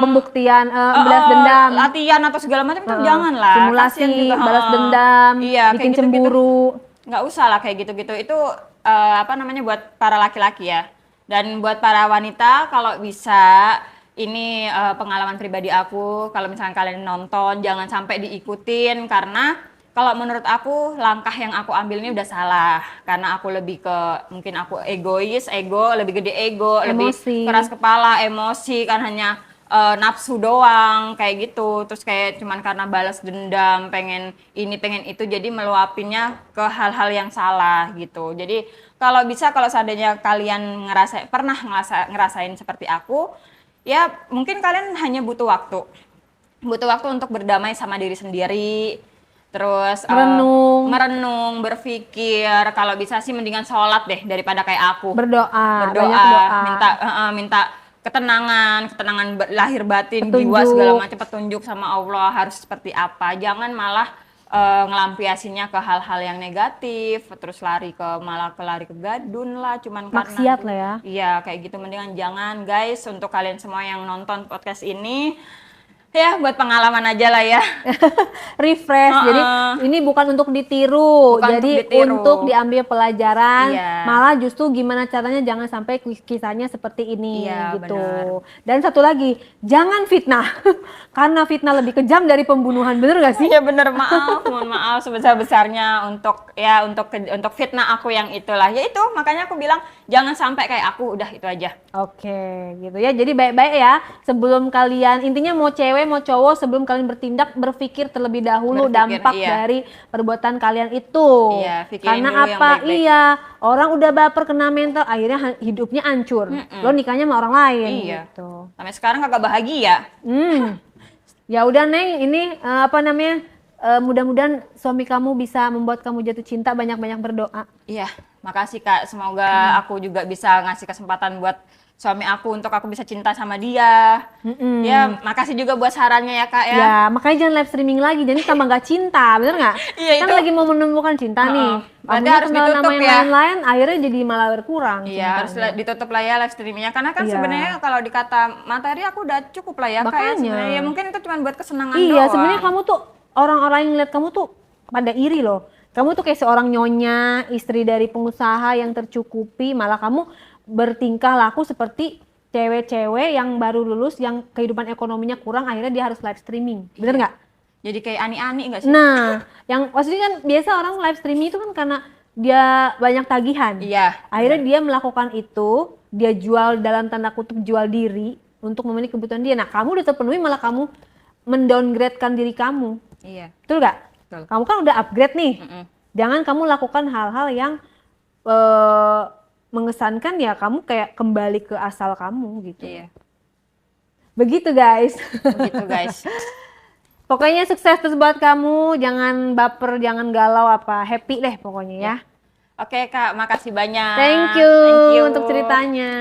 Pembuktian, balas dendam, latihan atau segala macam itu jangan lah. simulasi, Kasian juga, balas dendam, iya, bikin kayak gitu-gitu. cemburu. Nggak usah lah kayak gitu-gitu. Itu apa namanya buat para laki-laki ya. Dan buat para wanita kalau bisa ini pengalaman pribadi aku. Kalau misalnya kalian nonton jangan sampai diikutin karena kalau menurut aku langkah yang aku ambil ini udah salah karena aku lebih ke mungkin aku egois, lebih gede lebih Emosi. keras kepala, emosi kan hanya nafsu doang kayak gitu. Terus kayak cuman karena balas dendam, pengen ini pengen itu jadi meluapinnya ke hal-hal yang salah gitu. Jadi kalau seandainya kalian pernah ngerasain seperti aku, ya mungkin kalian hanya butuh waktu untuk berdamai sama diri sendiri. Terus merenung, berpikir, kalau bisa sih mendingan sholat deh daripada kayak aku. Berdoa, banyak doa. minta ketenangan lahir batin, Petunjuk. jiwa segala macam, petunjuk sama Allah harus seperti apa. Jangan malah ngelampiasinya ke hal-hal yang negatif, terus lari ke gadun lah, cuman Maksiat karena lah ya. Iya, kayak gitu. Mendingan jangan guys, untuk kalian semua yang nonton podcast ini Ya buat pengalaman aja lah ya. Refresh. Jadi ini bukan untuk ditiru, Bukan jadi untuk ditiru. untuk diambil pelajaran. Iya. Malah justru gimana caranya jangan sampai kisahnya seperti ini Iya, gitu. benar. Dan satu lagi, jangan fitnah. Karena fitnah lebih kejam dari pembunuhan, bener gak sih? Iya bener, maaf, mohon maaf sebesar-besarnya untuk fitnah aku yang itulah. Ya itu makanya aku bilang jangan sampai kayak aku, udah itu aja. Oke, gitu ya. Jadi baik-baik ya. Sebelum kalian, intinya mau cewek mau cowok, sebelum kalian bertindak berpikir terlebih dahulu Berpikir, dampak iya. dari perbuatan kalian itu. Iya, pikirin Karena dulu yang apa? baik-baik. Iya, orang udah baper kena mental, akhirnya hidupnya hancur. Lo nikahnya sama orang lain Iya. gitu. Sampai sekarang kagak bahagia. Ya udah Neng, ini mudah-mudahan suami kamu bisa membuat kamu jatuh cinta, banyak-banyak berdoa. Iya, makasih Kak. Semoga aku juga bisa ngasih kesempatan buat suami aku untuk aku bisa cinta sama dia. Ya, makasih juga buat sarannya ya Kak ya. Ya, makanya jangan live streaming lagi, jadi tambah gak cinta, bener nggak? Iya, Kan itu. lagi mau menemukan cinta nih. Berarti Kamunya harus kenal ditutup nama yang ya. lain-lain, akhirnya jadi malah berkurang. Iya, harus cintanya. ditutup lah ya live streamingnya. Karena kan Iya. sebenarnya kalau dikata materi aku udah cukup lah ya Kak ya. Makanya. Sebenarnya ya mungkin itu cuma buat kesenangan Iya, doang. sebenarnya kamu tuh orang-orang yang lihat kamu tuh pada iri loh. Kamu tuh kayak seorang nyonya, istri dari pengusaha yang tercukupi, malah kamu bertingkah laku seperti cewek-cewek yang baru lulus, yang kehidupan ekonominya kurang, akhirnya dia harus live streaming. Bener nggak? Jadi kayak ani-ani enggak sih? Nah, yang maksudnya kan biasa orang live streaming itu kan karena dia banyak tagihan. Iya. Akhirnya dia melakukan itu, dia jual dalam tanda kutip jual diri untuk memenuhi kebutuhan dia. Nah, kamu udah terpenuhi malah kamu mendowngrade-kan diri kamu. Iya. Betul nggak? Betul. Kamu kan udah upgrade nih. Jangan kamu lakukan hal-hal yang mengesankan ya kamu kayak kembali ke asal kamu gitu. Iya. Begitu guys. Begitu guys. Pokoknya sukses terus buat kamu, jangan baper, jangan galau apa, happy deh pokoknya ya. Oke Kak, makasih banyak. Thank you Thank you untuk ceritanya.